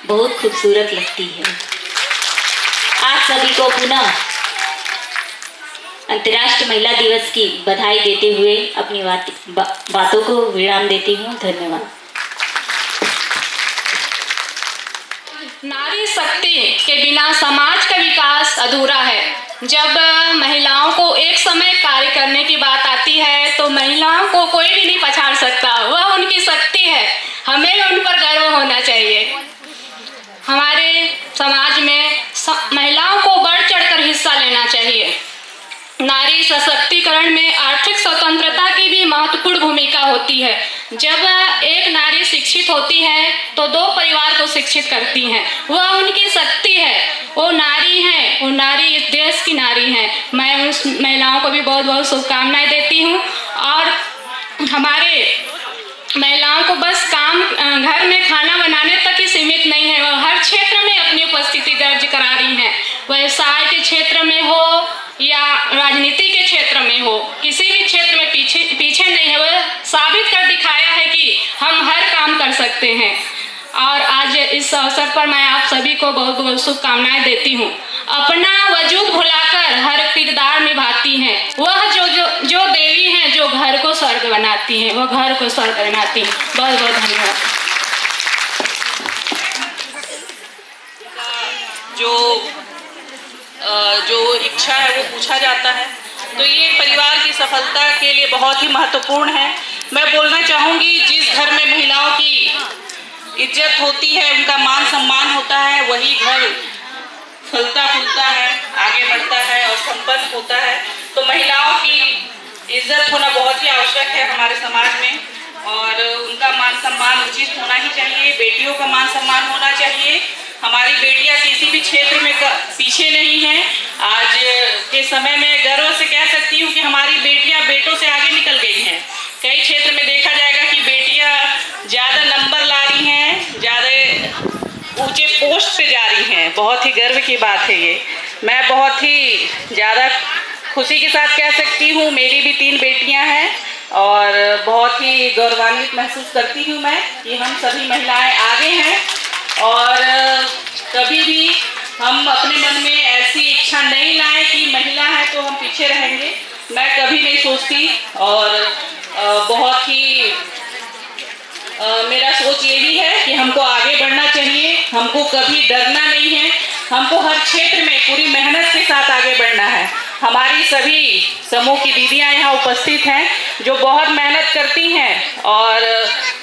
बहुत खूबसूरत लगती है। आज सभी को पुनः अंतर्राष्ट्रीय महिला दिवस की बधाई देते हुए अपनी बातों को विराम देती हूँ। धन्यवाद। नारी शक्ति के बिना समाज का विकास अधूरा है। जब महिलाओं को एक समय कार्य करने की बात आती है तो महिलाओं को कोई भी नहीं पछाड़ सकता। वह उनकी शक्ति है, हमें उन पर गर्व होना चाहिए। हमारे समाज में महिलाओं को बढ़ चढ़कर हिस्सा लेना चाहिए। नारी सशक्तिकरण में आर्थिक स्वतंत्रता की भी महत्वपूर्ण भूमिका होती है। जब एक नारी शिक्षित होती है तो दो परिवार को शिक्षित करती हैं। वह उनकी शक्ति है, वो नारी है, वो नारी इस देश की नारी है। मैं उस महिलाओं को भी बहुत बहुत शुभकामनाएं देती हूँ। और हमारे महिलाओं को बस काम घर में खाना बनाने तक ही सीमित नहीं है, वह हर क्षेत्र में अपनी उपस्थिति दर्ज करा रही हैं। व्यवसाय के क्षेत्र में हो या राजनीति के क्षेत्र में हो, किसी भी क्षेत्र में पीछे नहीं है। वह साबित कर दिखाया है कि हम हर काम कर सकते हैं। और आज इस अवसर पर मैं आप सभी को बहुत बहुत शुभकामनाएं देती हूँ। अपना वजूद भुलाकर हर किरदार निभाती हैं। वह जो देवी हैं जो घर को स्वर्ग बनाती हैं, वह घर को स्वर्ग बनाती हैं। बहुत बहुत धन्यवाद। जो इच्छा है वो पूछा जाता है, तो ये परिवार की सफलता के लिए बहुत ही महत्वपूर्ण है। मैं बोलना चाहूँगी, जिस घर में महिलाओं की इज्जत होती है, उनका मान सम्मान होता है, वही घर फलता फूलता है, आगे बढ़ता है और संपन्न होता है। तो महिलाओं की इज्जत होना बहुत ही आवश्यक है हमारे समाज में, और उनका मान सम्मान उचित होना ही चाहिए। बेटियों का मान सम्मान होना चाहिए। हमारी बेटियां किसी भी क्षेत्र में पीछे नहीं हैं। आज के समय में गर्व से कह सकती हूँ कि हमारी बेटियां बेटों से आगे निकल गई हैं। कई क्षेत्र में देखा जाएगा कि बेटियां ज़्यादा नंबर ला रही हैं, ज़्यादा ऊंचे पोस्ट पे जा रही हैं। बहुत ही गर्व की बात है ये। मैं बहुत ही ज़्यादा खुशी के साथ कह सकती हूँ, मेरी भी 3 बेटियाँ हैं और बहुत ही गौरवान्वित महसूस करती हूँ मैं कि हम सभी महिलाएं आगे हैं। और कभी भी हम अपने मन में ऐसी इच्छा नहीं लाएं कि महिला है तो हम पीछे रहेंगे। मैं कभी नहीं सोचती, और बहुत ही मेरा सोच ये भी है कि हमको आगे बढ़ना चाहिए, हमको कभी डरना नहीं है, हमको हर क्षेत्र में पूरी मेहनत के साथ आगे बढ़ना है। हमारी सभी समूह की दीदियां यहाँ उपस्थित हैं जो बहुत मेहनत करती हैं और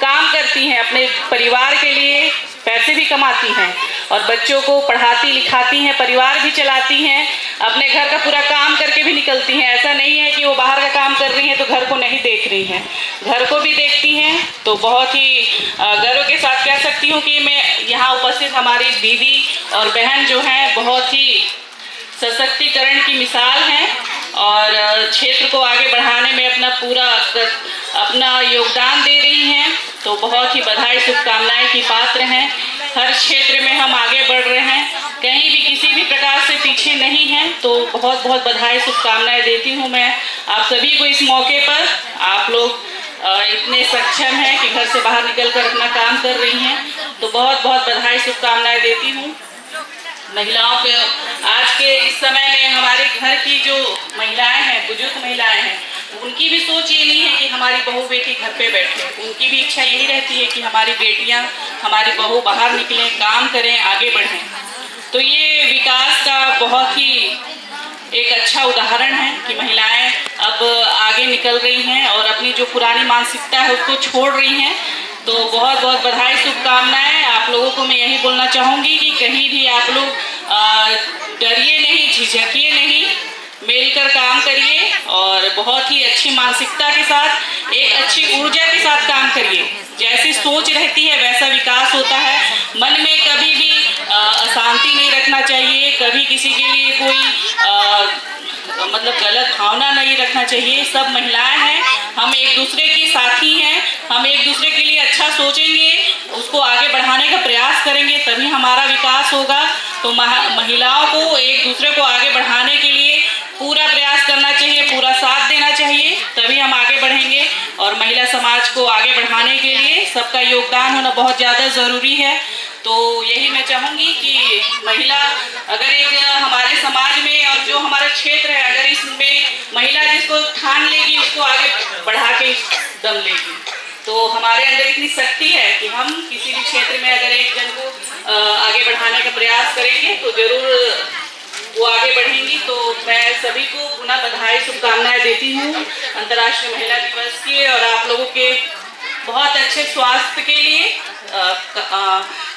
काम करती हैं, अपने परिवार के लिए पैसे भी कमाती हैं और बच्चों को पढ़ाती लिखाती हैं, परिवार भी चलाती हैं, अपने घर का पूरा काम करके भी निकलती हैं। ऐसा नहीं है कि वो बाहर का काम कर रही हैं तो घर को नहीं देख रही हैं, घर को भी देखती हैं। तो बहुत ही गर्व के साथ कह सकती हूँ कि मैं यहाँ उपस्थित हमारी दीदी और बहन जो हैं बहुत ही सशक्तिकरण की मिसाल हैं और क्षेत्र को आगे बढ़ाने में अपना योगदान दे रही हैं। तो बहुत ही बधाई शुभकामनाएं की पात्र हैं। हर क्षेत्र में हम आगे बढ़ रहे हैं, कहीं भी किसी भी प्रकार से पीछे नहीं हैं। तो बहुत बहुत बधाई शुभकामनाएं देती हूँ मैं आप सभी को इस मौके पर। आप लोग इतने सक्षम हैं कि घर से बाहर निकलकर अपना काम कर रही हैं, तो बहुत बहुत बधाई शुभकामनाएं देती हूँ। महिलाओं के आज के इस समय में हमारे घर की जो महिलाएं हैं, बुजुर्ग महिलाएं हैं, उनकी भी सोच ये नहीं है कि हमारी बहू बेटी घर पे बैठे। उनकी भी इच्छा यही रहती है कि हमारी बेटियां, हमारी बहू बाहर निकलें, काम करें, आगे बढ़ें। तो ये विकास का बहुत ही एक अच्छा उदाहरण है कि महिलाएं अब आगे निकल रही हैं और अपनी जो पुरानी मानसिकता है उसको छोड़ रही हैं। तो बहुत बहुत बधाई शुभकामनाएं। आप लोगों को मैं यही बोलना चाहूँगी कि कहीं भी आप लोग डरिए नहीं, झिझकिए नहीं, मिलकर काम करिए और बहुत ही अच्छी मानसिकता के साथ, एक अच्छी ऊर्जा के साथ काम करिए। जैसी सोच रहती है वैसा विकास होता है। मन में कभी भी अशांति नहीं रखना चाहिए, कभी किसी के लिए कोई गलत भावना नहीं रखना चाहिए। सब महिलाएं हैं, हम एक दूसरे की साथी हैं, हम एक दूसरे के लिए अच्छा सोचेंगे, उसको आगे बढ़ाने का प्रयास करेंगे, तभी हमारा विकास होगा। तो महिलाओं को एक दूसरे को आगे बढ़ाने के लिए पूरा प्रयास करना चाहिए, पूरा साथ देना चाहिए, तभी हम आगे बढ़ेंगे। और महिला समाज को आगे बढ़ाने के लिए सबका योगदान होना बहुत ज़्यादा ज़रूरी है। तो यही मैं चाहूँगी कि महिला अगर एक हमारे समाज में और जो हमारा क्षेत्र है, अगर इसमें महिला जिसको ठान लेगी उसको आगे बढ़ा के दम लेगी। तो हमारे अंदर इतनी शक्ति है कि हम किसी भी क्षेत्र में अगर एक जन को आगे बढ़ाने का प्रयास करेंगे तो जरूर वो आगे बढ़ेंगी। तो मैं सभी को पुनः बधाई शुभकामनाएं देती हूँ अंतर्राष्ट्रीय महिला दिवस की और आप लोगों के बहुत अच्छे स्वास्थ्य के लिए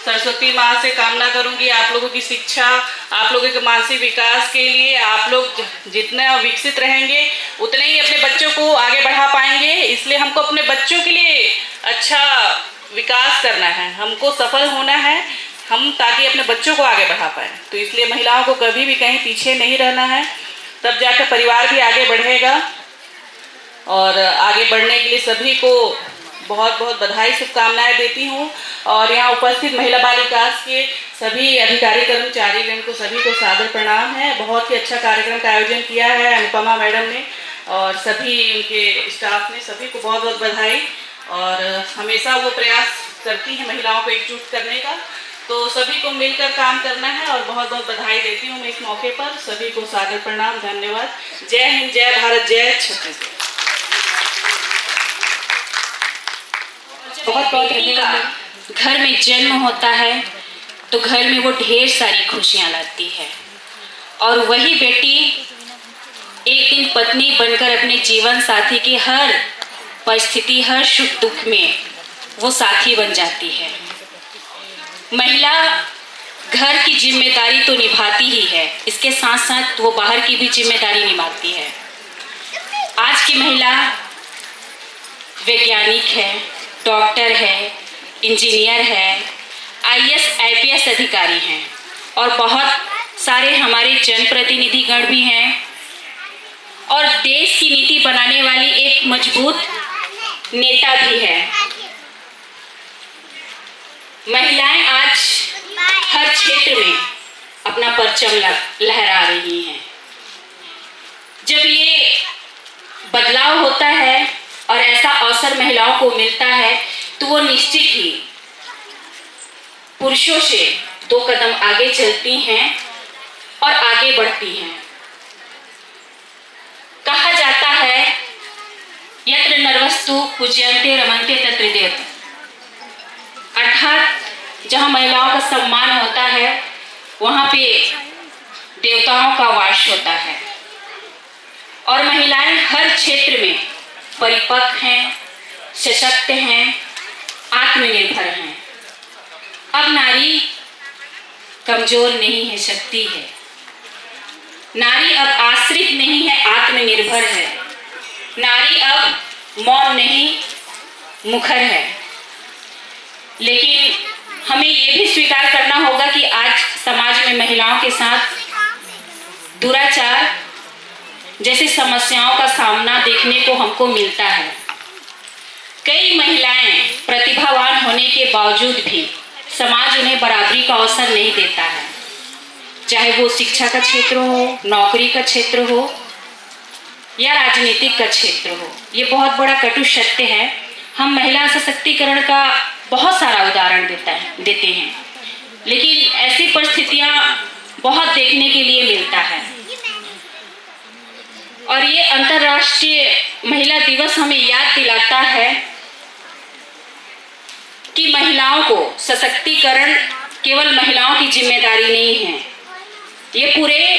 सरस्वती माँ से कामना करूँगी। आप लोगों की शिक्षा, आप लोगों के मानसिक विकास के लिए आप लोग जितना विकसित रहेंगे उतने ही अपने बच्चों को आगे बढ़ा पाएंगे। इसलिए हमको अपने बच्चों के लिए अच्छा विकास करना है, हमको सफल होना है, हम ताकि अपने बच्चों को आगे बढ़ा पाएँ। तो इसलिए महिलाओं को कभी भी कहीं पीछे नहीं रहना है, तब जाकर परिवार भी आगे बढ़ेगा। और आगे बढ़ने के लिए सभी को बहुत बहुत बधाई शुभकामनाएं देती हूँ। और यहाँ उपस्थित महिला बाल विकास के सभी अधिकारी कर्मचारीगण को सभी को सादर प्रणाम है। बहुत ही अच्छा कार्यक्रम का आयोजन किया है अनुपमा मैडम ने और सभी उनके स्टाफ ने, सभी को बहुत बहुत बधाई। और हमेशा वो प्रयास करती हैं महिलाओं को एकजुट करने का, तो सभी को मिलकर काम करना है और बहुत बहुत बधाई देती हूँ मैं इस मौके पर। सभी को सादर प्रणाम, धन्यवाद। जय हिंद, जय भारत, जय छत्तीसगढ़। बहुत बहुत धन्यवाद। घर में जन्म होता है तो घर में वो ढेर सारी खुशियाँ लाती है और वही बेटी एक दिन पत्नी बनकर अपने जीवन साथी की हर परिस्थिति, हर सुख दुख में वो साथी बन जाती है। महिला घर की जिम्मेदारी तो निभाती ही है, इसके साथ साथ वो बाहर की भी जिम्मेदारी निभाती है। आज की महिला वैज्ञानिक है, डॉक्टर है, इंजीनियर है, आईएएस आईपीएस अधिकारी हैं और बहुत सारे हमारे जनप्रतिनिधिगण भी हैं और देश की नीति बनाने वाली एक मजबूत नेता भी है। महिलाएं आज हर क्षेत्र में अपना परचम लहरा रही हैं। जब ये बदलाव होता है और ऐसा अवसर महिलाओं को मिलता है तो वो निश्चित ही पुरुषों से 2 कदम आगे चलती हैं और आगे बढ़ती हैं। कहा जाता है यत्र नरवस्तु पूज्यन्ते रमन्ते तत्र देवता, अर्थात जहाँ महिलाओं का सम्मान होता है वहाँ पे देवताओं का वास होता है। और महिलाएं हर क्षेत्र में परिपक्व हैं, सशक्त हैं, आत्मनिर्भर हैं। अब नारी कमजोर नहीं है, शक्ति है। नारी अब आश्रित नहीं है, आत्मनिर्भर है। नारी अब मौन नहीं, मुखर है। लेकिन हमें ये भी स्वीकार करना होगा कि आज समाज में महिलाओं के साथ दुराचार जैसी समस्याओं का सामना देखने को हमको मिलता है। कई महिलाएं प्रतिभावान होने के बावजूद भी समाज उन्हें बराबरी का अवसर नहीं देता है, चाहे वो शिक्षा का क्षेत्र हो, नौकरी का क्षेत्र हो या राजनीतिक का क्षेत्र हो। ये बहुत बड़ा कटु सत्य है। हम महिला सशक्तिकरण का बहुत सारा उदाहरण देते हैं, लेकिन ऐसी परिस्थितियां बहुत देखने के लिए मिलता है। और ये अंतर्राष्ट्रीय महिला दिवस हमें याद दिलाता है कि महिलाओं को सशक्तिकरण केवल महिलाओं की जिम्मेदारी नहीं है, ये पूरे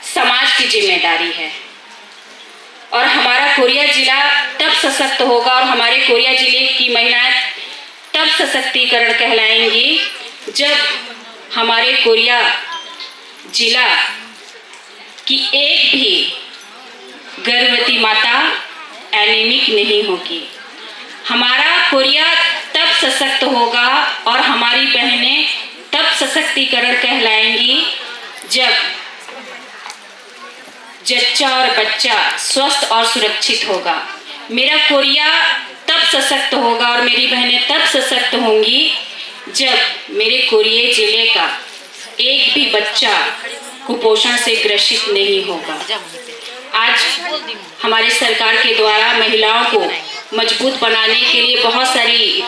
समाज की जिम्मेदारी है। और हमारा कोरिया जिला तब सशक्त होगा और हमारे कोरिया जिले की महिलाएं तब सशक्तिकरण कहलाएंगी जब हमारे कोरिया जिला की एक भी गर्भवती माता एनीमिक नहीं होगी। हमारा कोरिया तब सशक्त होगा और हमारी बहनें तब सशक्तिकरण कहलाएंगी जब जच्चा और बच्चा स्वस्थ और सुरक्षित होगा। मेरा कोरिया तब सशक्त होगा और मेरी बहनें तब सशक्त होंगी जब मेरे कोरिया जिले का एक भी बच्चा कुपोषण से ग्रसित नहीं होगा। आज हमारी सरकार के द्वारा महिलाओं को मजबूत बनाने के लिए बहुत सारी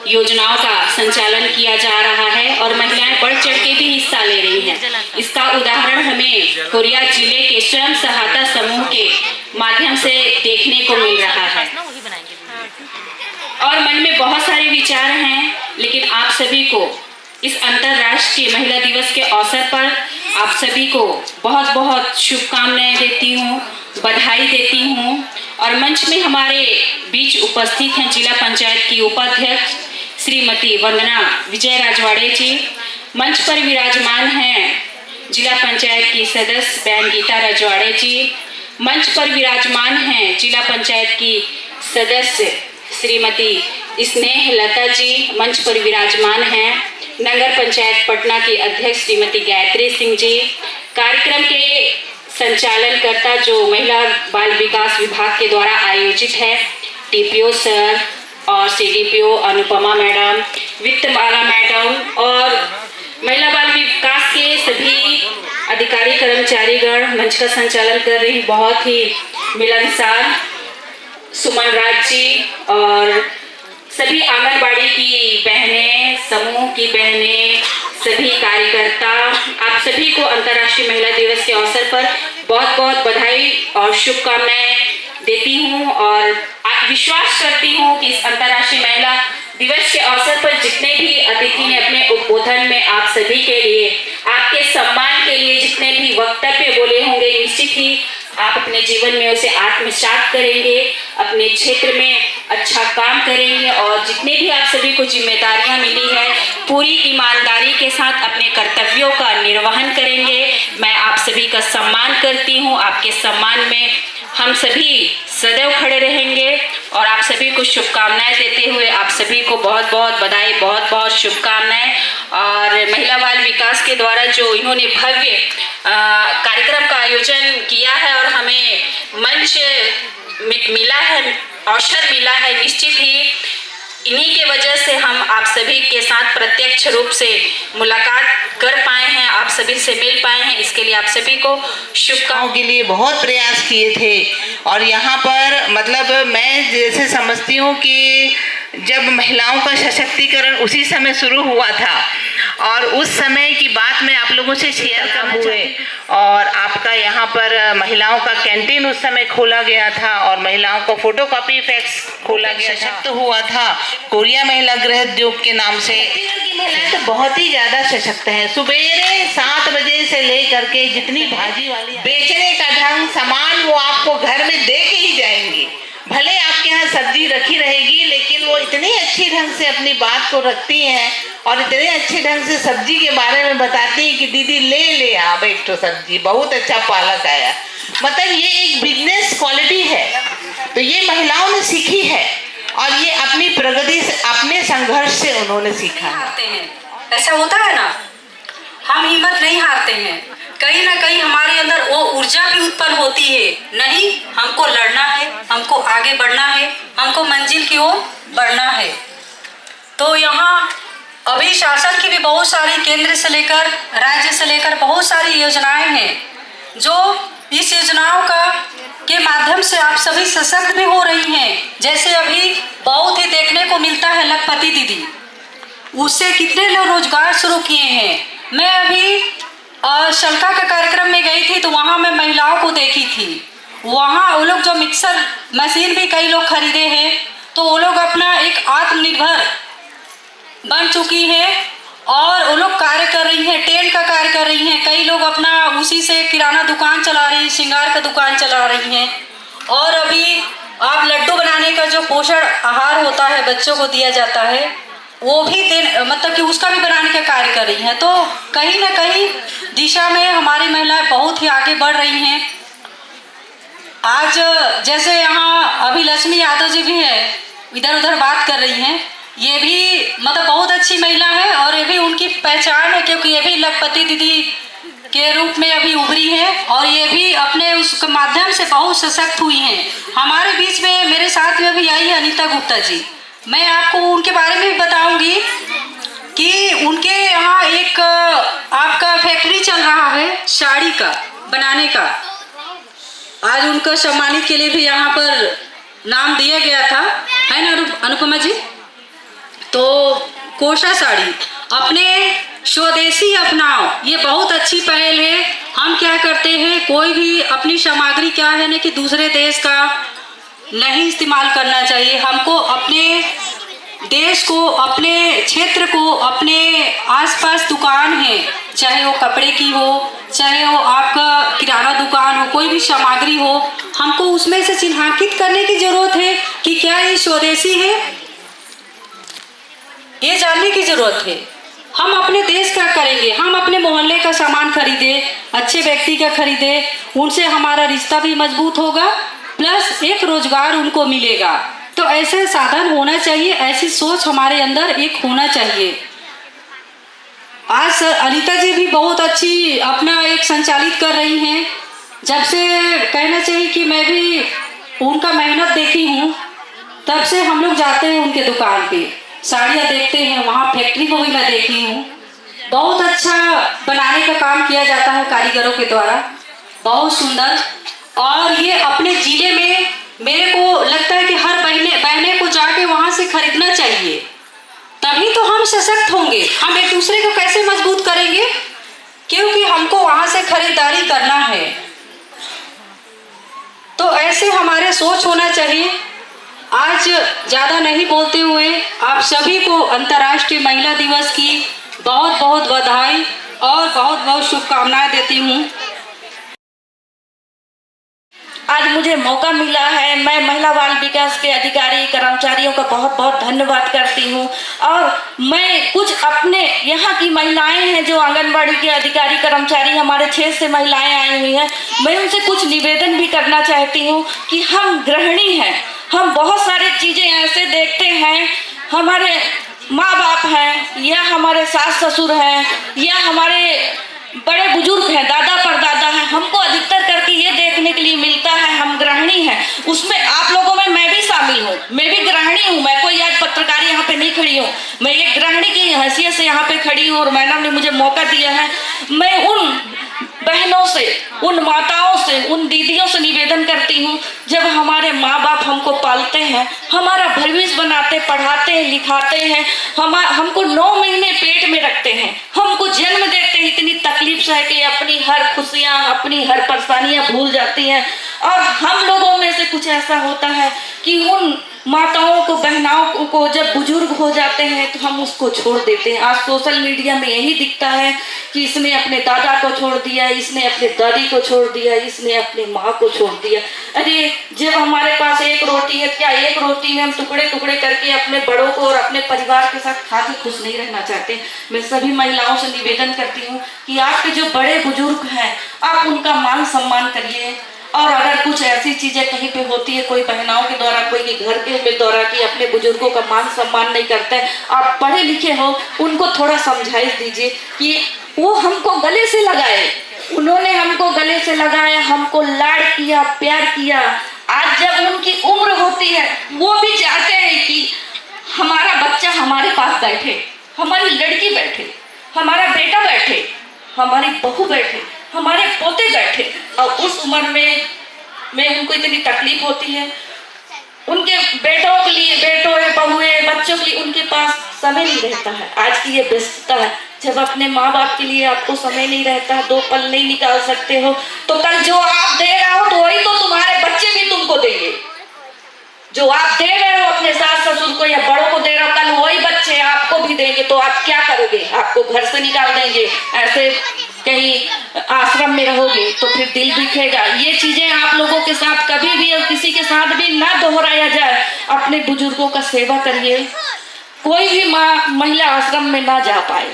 योजनाओं का संचालन किया जा रहा है और महिलाएं बढ़ चढ़ के भी हिस्सा ले रही हैं। इसका उदाहरण हमें कोरिया जिले के स्वयं सहायता समूह के माध्यम से देखने को मिल रहा है। और मन में बहुत सारे विचार हैं, लेकिन आप सभी को इस अंतर्राष्ट्रीय महिला दिवस के अवसर पर आप सभी को बहुत बहुत शुभकामनाएं देती हूँ, बधाई देती हूँ। और मंच में हमारे बीच उपस्थित हैं जिला पंचायत की उपाध्यक्ष श्रीमती वंदना विजय राजवाड़े जी। मंच पर विराजमान हैं जिला पंचायत की सदस्य बहन गीता राजवाड़े जी। मंच पर विराजमान हैं जिला पंचायत की सदस्य श्रीमती स्नेह लता जी। मंच पर विराजमान हैं नगर पंचायत पटना की अध्यक्ष श्रीमती गायत्री सिंह जी। कार्यक्रम के संचालनकर्ता जो महिला बाल विकास विभाग के द्वारा आयोजित है, टीपीओ सर और सीडीपीओ अनुपमा मैडम, वित्तमाला मैडम और महिला बाल विकास के सभी अधिकारी कर्मचारीगण मंच का संचालन कर रही बहुत ही मिलनसार सुमन राज जी और सभी आंगनबाड़ी की बहनें, समूह की बहनें, सभी कार्यकर्ता, आप सभी को अंतर्राष्ट्रीय महिला दिवस के अवसर पर बहुत बहुत बधाई और शुभकामनाएं देती हूं। और विश्वास करती हूं कि इस अंतर्राष्ट्रीय महिला दिवस के अवसर पर जितने भी अतिथि ने अपने उद्बोधन में आप सभी के लिए, आपके सम्मान के लिए जितने भी वक्तव्य बोले होंगे, निश्चित ही आप अपने जीवन में उसे आत्मसात करेंगे, अपने क्षेत्र में अच्छा काम करेंगे और जितने भी आप सभी को जिम्मेदारियां मिली है पूरी ईमानदारी के साथ अपने कर्तव्यों का निर्वहन करेंगे। मैं आप सभी का सम्मान करती हूं। आपके सम्मान में हम सभी सदैव खड़े रहेंगे और आप सभी को शुभकामनाएं देते हुए आप सभी को बहुत बहुत बधाई, बहुत बहुत शुभकामनाएं। और महिला बाल विकास के द्वारा जो इन्होंने भव्य कार्यक्रम का आयोजन किया है और हमें मंच मिला है, अवसर मिला है, निश्चित ही इन्हीं के वजह से हम आप सभी के साथ प्रत्यक्ष रूप से मुलाकात कर पाए हैं, आप सभी से मिल पाए हैं। इसके लिए आप सभी को शुभकामनाओं के लिए बहुत प्रयास किए थे। और यहाँ पर मतलब मैं जैसे समझती हूँ कि जब महिलाओं का सशक्तिकरण उसी समय शुरू हुआ था और उस समय की बात मैं आप लोगों से शेयर कर हुए और आपका यहाँ पर महिलाओं का कैंटीन उस समय खोला गया था और महिलाओं को फोटोकॉपी फैक्स खोला गया, सशक्त हुआ था कोरिया महिला गृह उद्योग के नाम से। महिलाएं तो बहुत ही ज़्यादा सशक्त है। सुबेरे 7 बजे से लेकर के जितनी भाजी वाली बेचने का ढंग, सामान वो आपको घर में दे के ही जाएंगी। भले आपके यहाँ सब्जी रखी रहेगी लेकिन वो इतने इतनी अच्छी ढंग से अपनी बात को रखती हैं और इतने अच्छे ढंग से सब्जी के बारे में बताती हैं कि दीदी ले आप एक तो सब्जी, बहुत अच्छा पालक आया। मतलब ये एक बिजनेस क्वालिटी है, तो ये महिलाओं ने सीखी है और ये अपनी प्रगति से, अपने संघर्ष से उन्होंने सीखा है। ऐसा होता है ना, हम हिम्मत नहीं हारते हैं, कहीं ना कहीं हमारे अंदर वो ऊर्जा भी उत्पन्न होती है, नहीं हमको लड़ना है, हमको आगे बढ़ना है, हमको मंजिल की ओर बढ़ना है। तो यहाँ अभी शासन की भी बहुत सारी केंद्र से लेकर राज्य से लेकर बहुत सारी योजनाएं हैं जो इस योजनाओं के माध्यम से आप सभी सशक्त भी हो रही हैं। जैसे अभी बहुत ही देखने को मिलता है लखपति दीदी, उससे कितने लोग रोजगार शुरू किए हैं। मैं अभी शल्का का कार्यक्रम में गई थी तो वहाँ मैं महिलाओं को देखी थी, वहाँ वो लोग जो मिक्सर मशीन भी कई लोग खरीदे हैं, तो वो लोग अपना एक आत्मनिर्भर बन चुकी है और वो लोग कार्य कर रही हैं, टेंट का कार्य कर रही हैं। कई लोग अपना उसी से किराना दुकान चला रही हैं, श्रृंगार का दुकान चला रही हैं। और अभी आप लड्डू बनाने का जो पोषण आहार होता है बच्चों को दिया जाता है, वो भी मतलब कि उसका भी बनाने का कार्य कर रही हैं। तो कहीं ना कहीं दिशा में हमारी महिलाएं बहुत ही आगे बढ़ रही हैं। आज जैसे यहाँ अभी लक्ष्मी यादव जी भी है, इधर उधर बात कर रही हैं, ये भी मतलब बहुत अच्छी महिला है और ये भी उनकी पहचान है, क्योंकि ये भी लखपति दीदी के रूप में अभी उभरी है और ये भी अपने उस माध्यम से बहुत सशक्त हुई हैं। हमारे बीच में मेरे साथ में भी आई है अनीता गुप्ता जी, मैं आपको उनके बारे में भी बताऊंगी कि उनके यहाँ एक आपका फैक्ट्री चल रहा है साड़ी का बनाने का। आज उनको सम्मानित के लिए भी यहाँ पर नाम दिया गया था, है ना अनुपमा जी। तो कोशा साड़ी अपने स्वदेशी अपनाओ, ये बहुत अच्छी पहल है। हम क्या करते हैं, कोई भी अपनी सामग्री क्या है ना कि दूसरे देश का नहीं इस्तेमाल करना चाहिए। हमको अपने देश को, अपने क्षेत्र को, अपने आसपास दुकान है, चाहे वो कपड़े की हो, चाहे वो आपका किराना दुकान हो, कोई भी सामग्री हो, हमको उसमें से चिन्हांकित करने की जरूरत है कि क्या ये स्वदेशी है, ये जानने की जरूरत है। हम अपने देश का करेंगे, हम अपने मोहल्ले का सामान खरीदे, अच्छे व्यक्ति का खरीदे, उनसे हमारा रिश्ता भी मजबूत होगा, प्लस एक रोजगार उनको मिलेगा। तो ऐसे साधन होना चाहिए, ऐसी सोच हमारे अंदर एक होना चाहिए। आज अनीता जी भी बहुत अच्छी अपना एक संचालित कर रही हैं। जब से कहना चाहिए कि मैं भी उनका मेहनत देखी हूँ, तब से हम लोग जाते हैं उनके दुकान पे, साड़ियाँ देखते हैं, वहाँ फैक्ट्री को भी मैं देखी हूँ। बहुत अच्छा बनाने का काम किया जाता है कारीगरों के द्वारा, बहुत सुंदर। और ये अपने जिले में मेरे को लगता है कि हर बहने को जाके वहाँ से खरीदना चाहिए, तभी तो हम सशक्त होंगे। हम एक दूसरे को कैसे मजबूत करेंगे, क्योंकि हमको वहाँ से खरीदारी करना है। तो ऐसे हमारे सोच होना चाहिए। आज ज़्यादा नहीं बोलते हुए आप सभी को अंतर्राष्ट्रीय महिला दिवस की बहुत बहुत बधाई और बहुत बहुत शुभकामनाएं देती हूँ। आज मुझे मौका मिला है, मैं महिला बाल विकास के अधिकारी कर्मचारियों का बहुत बहुत धन्यवाद करती हूँ। और मैं कुछ अपने यहाँ की महिलाएं हैं जो आंगनबाड़ी के अधिकारी कर्मचारी हमारे क्षेत्र से महिलाएं आई हुई हैं, मैं उनसे कुछ निवेदन भी करना चाहती हूँ कि हम गृहिणी हैं, हम बहुत सारी चीज़ें ऐसे देखते हैं, हमारे माँ बाप हैं या हमारे सास ससुर हैं या हमारे बड़े बुजुर्ग हैं, दादा परदादा हैं, हमको अधिकतर करके ये देखने के लिए मिलता है हम गृहिणी हैं। उसमें आप लोगों में मैं भी शामिल हूँ, मैं भी गृहिणी हूँ। मैं कोई आज पत्रकार यहाँ पे नहीं खड़ी हूँ, मैं एक गृहिणी की हैसियत से यहाँ पे खड़ी हूँ और मैडम ने मुझे मौका दिया है। मैं उन बहनों से, उन माताओं से, उन दीदियों से निवेदन करती हूँ, जब हमारे माँ बाप हमको पालते हैं, हमारा भविष्य बनाते, पढ़ाते हैं, लिखाते हैं, हमको 9 महीने पेट में रखते हैं, हमको जन्म देते हैं, इतनी तकलीफ सह के अपनी हर खुशियाँ, अपनी हर परेशानियाँ भूल जाती हैं। और हम लोगों में से कुछ ऐसा होता है कि उन माताओं को, बहनाओं को जब बुजुर्ग हो जाते हैं तो हम उसको छोड़ देते हैं। आज सोशल मीडिया में यही दिखता है कि इसने अपने दादा को छोड़ दिया, इसने अपने दादी को छोड़ दिया, इसने अपनी माँ को छोड़ दिया। अरे जब हमारे पास एक रोटी है, क्या एक रोटी में हम टुकड़े टुकड़े करके अपने बड़ों को और अपने परिवार के साथ खा के खुश नहीं रहना चाहते? मैं सभी महिलाओं से निवेदन करती हूँ कि आपके जो बड़े बुजुर्ग हैं आप उनका मान सम्मान करिए। और अगर कुछ ऐसी चीजें कहीं पे होती है, कोई बहनाओं के द्वारा, कोई घर के द्वारा कि अपने बुजुर्गों का मान सम्मान नहीं करते, आप पढ़े लिखे हो, उनको थोड़ा समझाइश दीजिए कि वो हमको गले से लगाए। उन्होंने हमको गले से लगाया, हमको लाड़ किया, प्यार किया। आज जब उनकी उम्र होती है वो भी चाहते हैं कि हमारा बच्चा हमारे पास बैठे, हमारी लड़की बैठे, हमारा बेटा बैठे, हमारी बहू बैठे, हमारे पोते बैठे। और उस उम्र में उनको इतनी तकलीफ होती है, उनके बेटों के लिए, बेटों बहुए बच्चों के लिए उनके पास समय नहीं रहता है। आज की ये व्यस्तता है, जब अपने माँ बाप के लिए आपको समय नहीं रहता, 2 पल नहीं निकाल सकते हो, तो कल जो आप दे रहे हो तो वही तो तुम्हारे बच्चे भी तुमको देंगे। जो आप दे रहे हो अपने सास ससुर को या बड़ों को दे रहे हो, कल वही बच्चे आपको भी देंगे। तो आप क्या करोगे? आपको घर से निकाल देंगे, ऐसे कहीं आश्रम में रहोगे तो फिर दिल दुखेगा। ये चीजें आप लोगों के साथ कभी भी और किसी के साथ भी ना दोहराया जाए। अपने बुजुर्गों का सेवा करिए। कोई भी महिला आश्रम में ना जा पाए,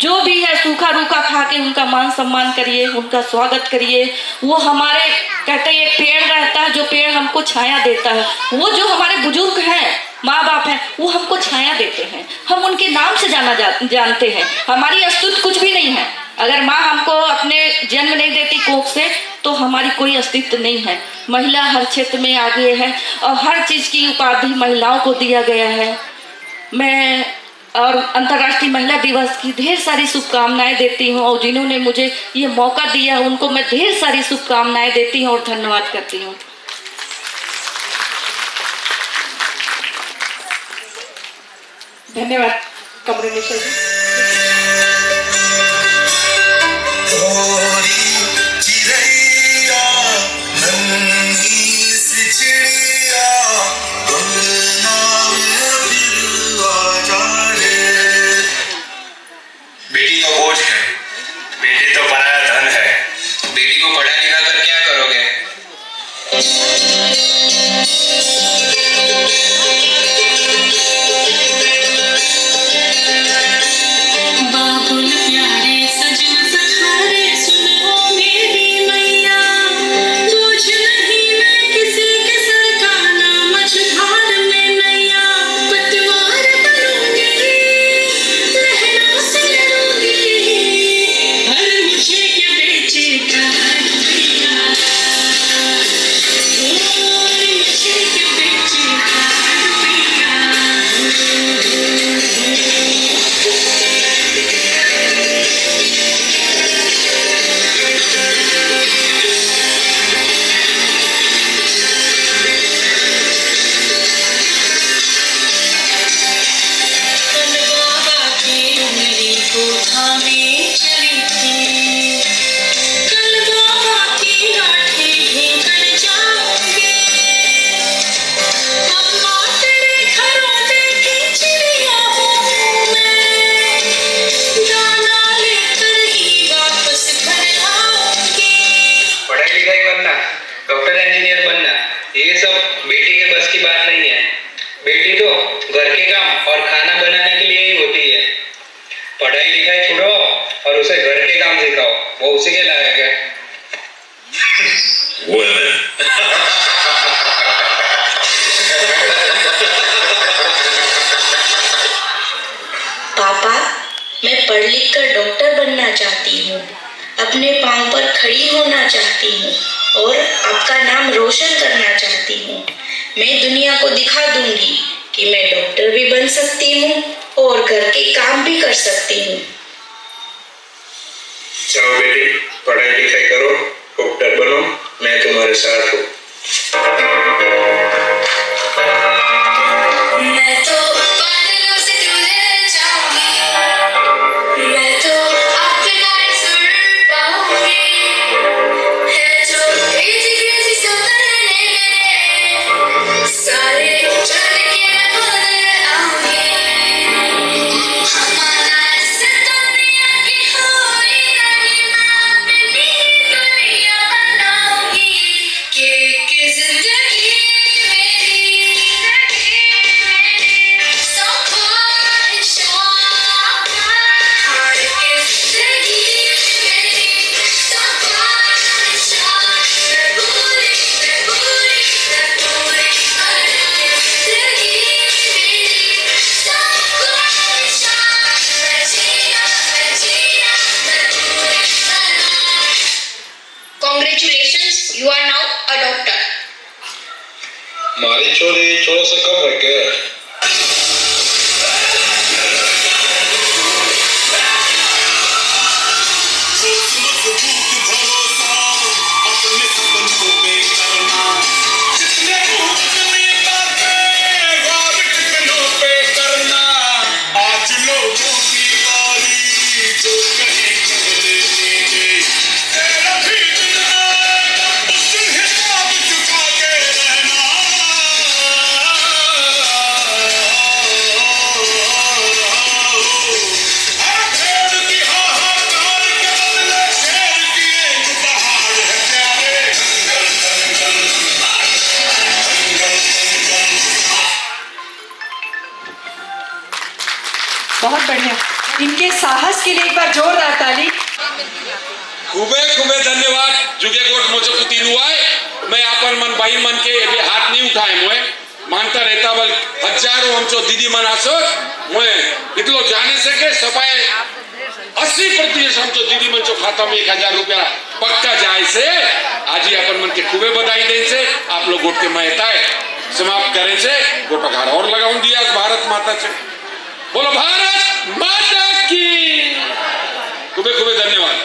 जो भी है सूखा रूखा खा के उनका मान सम्मान करिए, उनका स्वागत करिए। वो हमारे कहते हैं एक पेड़ रहता है, जो पेड़ हमको छाया देता है। वो जो हमारे बुजुर्ग हैं, माँ बाप हैं, वो हमको छाया देते हैं। हम उनके नाम से जानते हैं। हमारी अस्तित्व कुछ भी नहीं है। अगर माँ हमको अपने जन्म नहीं देती कोख से तो हमारी कोई अस्तित्व नहीं है। महिला हर क्षेत्र में आगे है और हर चीज की उपाधि महिलाओं को दिया गया है। मैं और अंतर्राष्ट्रीय महिला दिवस की ढेर सारी शुभकामनाएं देती हूँ और जिन्होंने मुझे ये मौका दिया उनको मैं ढेर सारी शुभकामनाएं देती हूँ और धन्यवाद करती हूँ। धन्यवाद कमरेश्वर जी। बेटी तो बोझ है, बेटी तो पराया धन है। बेटी को पढ़ा लिखा कर क्या करोगे? बाबुल प्यारे सजन सखारे सुनो मेरी मैया, बोझ नहीं मैं किसी के सर का, ना मझधार में नैया। पतवार बनूंगी, लहरों से लड़ूंगी, हर मुझे क्या बेचेगा रुपया, और मुझे क्या बेचेगा रुपया। कल बाबा की उंगली को थामे चली थी, कल बाबा की लाठी भीगल जाऊंगे। अम्मा तेरे घरों देखी चिड़िया हूँ मैं, दाना लेकर ही वापस घर आऊंगी। पढ़ाई लिखाई करना, डॉक्टर इंजीनियर बनना, ये सब बेटी के बस की बात नहीं है। बेटी तो घर के काम और खाना बनाने के लिए ही होती है। पढ़ाई लिखाई छुड़ाओ और उसे घर के काम सिखाओ, वो उसी के लायक है। Women. पापा, मैं पढ़ लिख कर डॉक्टर बनना चाहती हूँ, अपने पाँव पर खड़ी होना चाहती हूँ और आपका नाम रोशन करना चाहती हूँ। मैं दुनिया को दिखा दूंगी कि मैं डॉक्टर भी बन सकती हूँ और घर के काम भी कर सकती हूँ। चलो बेटी, पढ़ाई लिखाई करो, डॉक्टर बनो, मैं तुम्हारे साथ हूँ। मैं तो बादलों से तुझे चाहूंगी, मैं तो अपना सुर पाऊंगी, है जो crazy crazy सपने मेरे, सारे चोरी चोरों से कम है क्या? बहुत बढ़िया। इनके साहस के लिए एक बार जोरदार ताली। खूबे खूबे धन्यवाद जुगे गोट मोचे कुतीन हुआ है। मैं आपन मन भाई मन के ये हाथ नहीं उठाए मोए मानता रहता बल हजारों हमचो दीदी मन आसो मोए इतलो जाने से के सफाई 80% हमचो दीदी मन चो खाता में 1000 रुपया पक्का जाए से आज ही अपन मन के खूबे बधाई दें से आप लोग गोट के महता है समाप्त करें से गोटा घर और लगाऊं दिया भारत माता से बोलो भारत माता की खूबे खूबे धन्यवाद।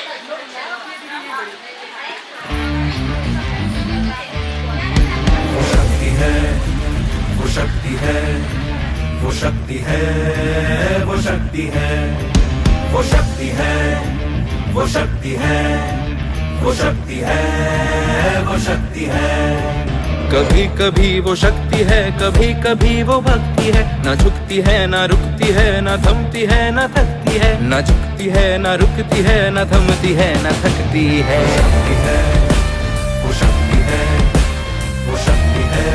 वो शक्ति है, वो शक्ति है, वो शक्ति है, वो शक्ति है, वो शक्ति है, वो शक्ति है, वो शक्ति है। कभी कभी वो शक्ति है, कभी कभी वो भक्ति है, ना झुकती है ना रुकती है, ना थमती है ना थकती है, ना झुकती है ना रुकती है, ना थमती है ना थकती है। वो शक्ति है, वो शक्ति है,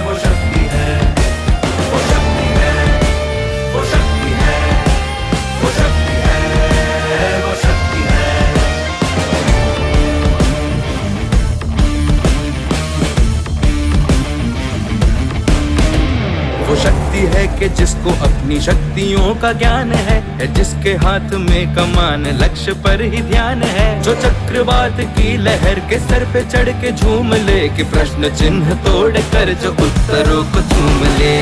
वो शक्ति है, वो शक्ति है, वो शक्ति है, वो शक्ति है, वो शक्ति है। वो शक्ति है कि जिसको अपनी शक्तियों का ज्ञान है, जिसके हाथ में कमान लक्ष्य पर ही ध्यान है, जो चक्रवात की लहर के सर पे चढ़ के झूम ले, कि प्रश्न चिन्ह तोड़ कर जो उत्तरों को चूम ले।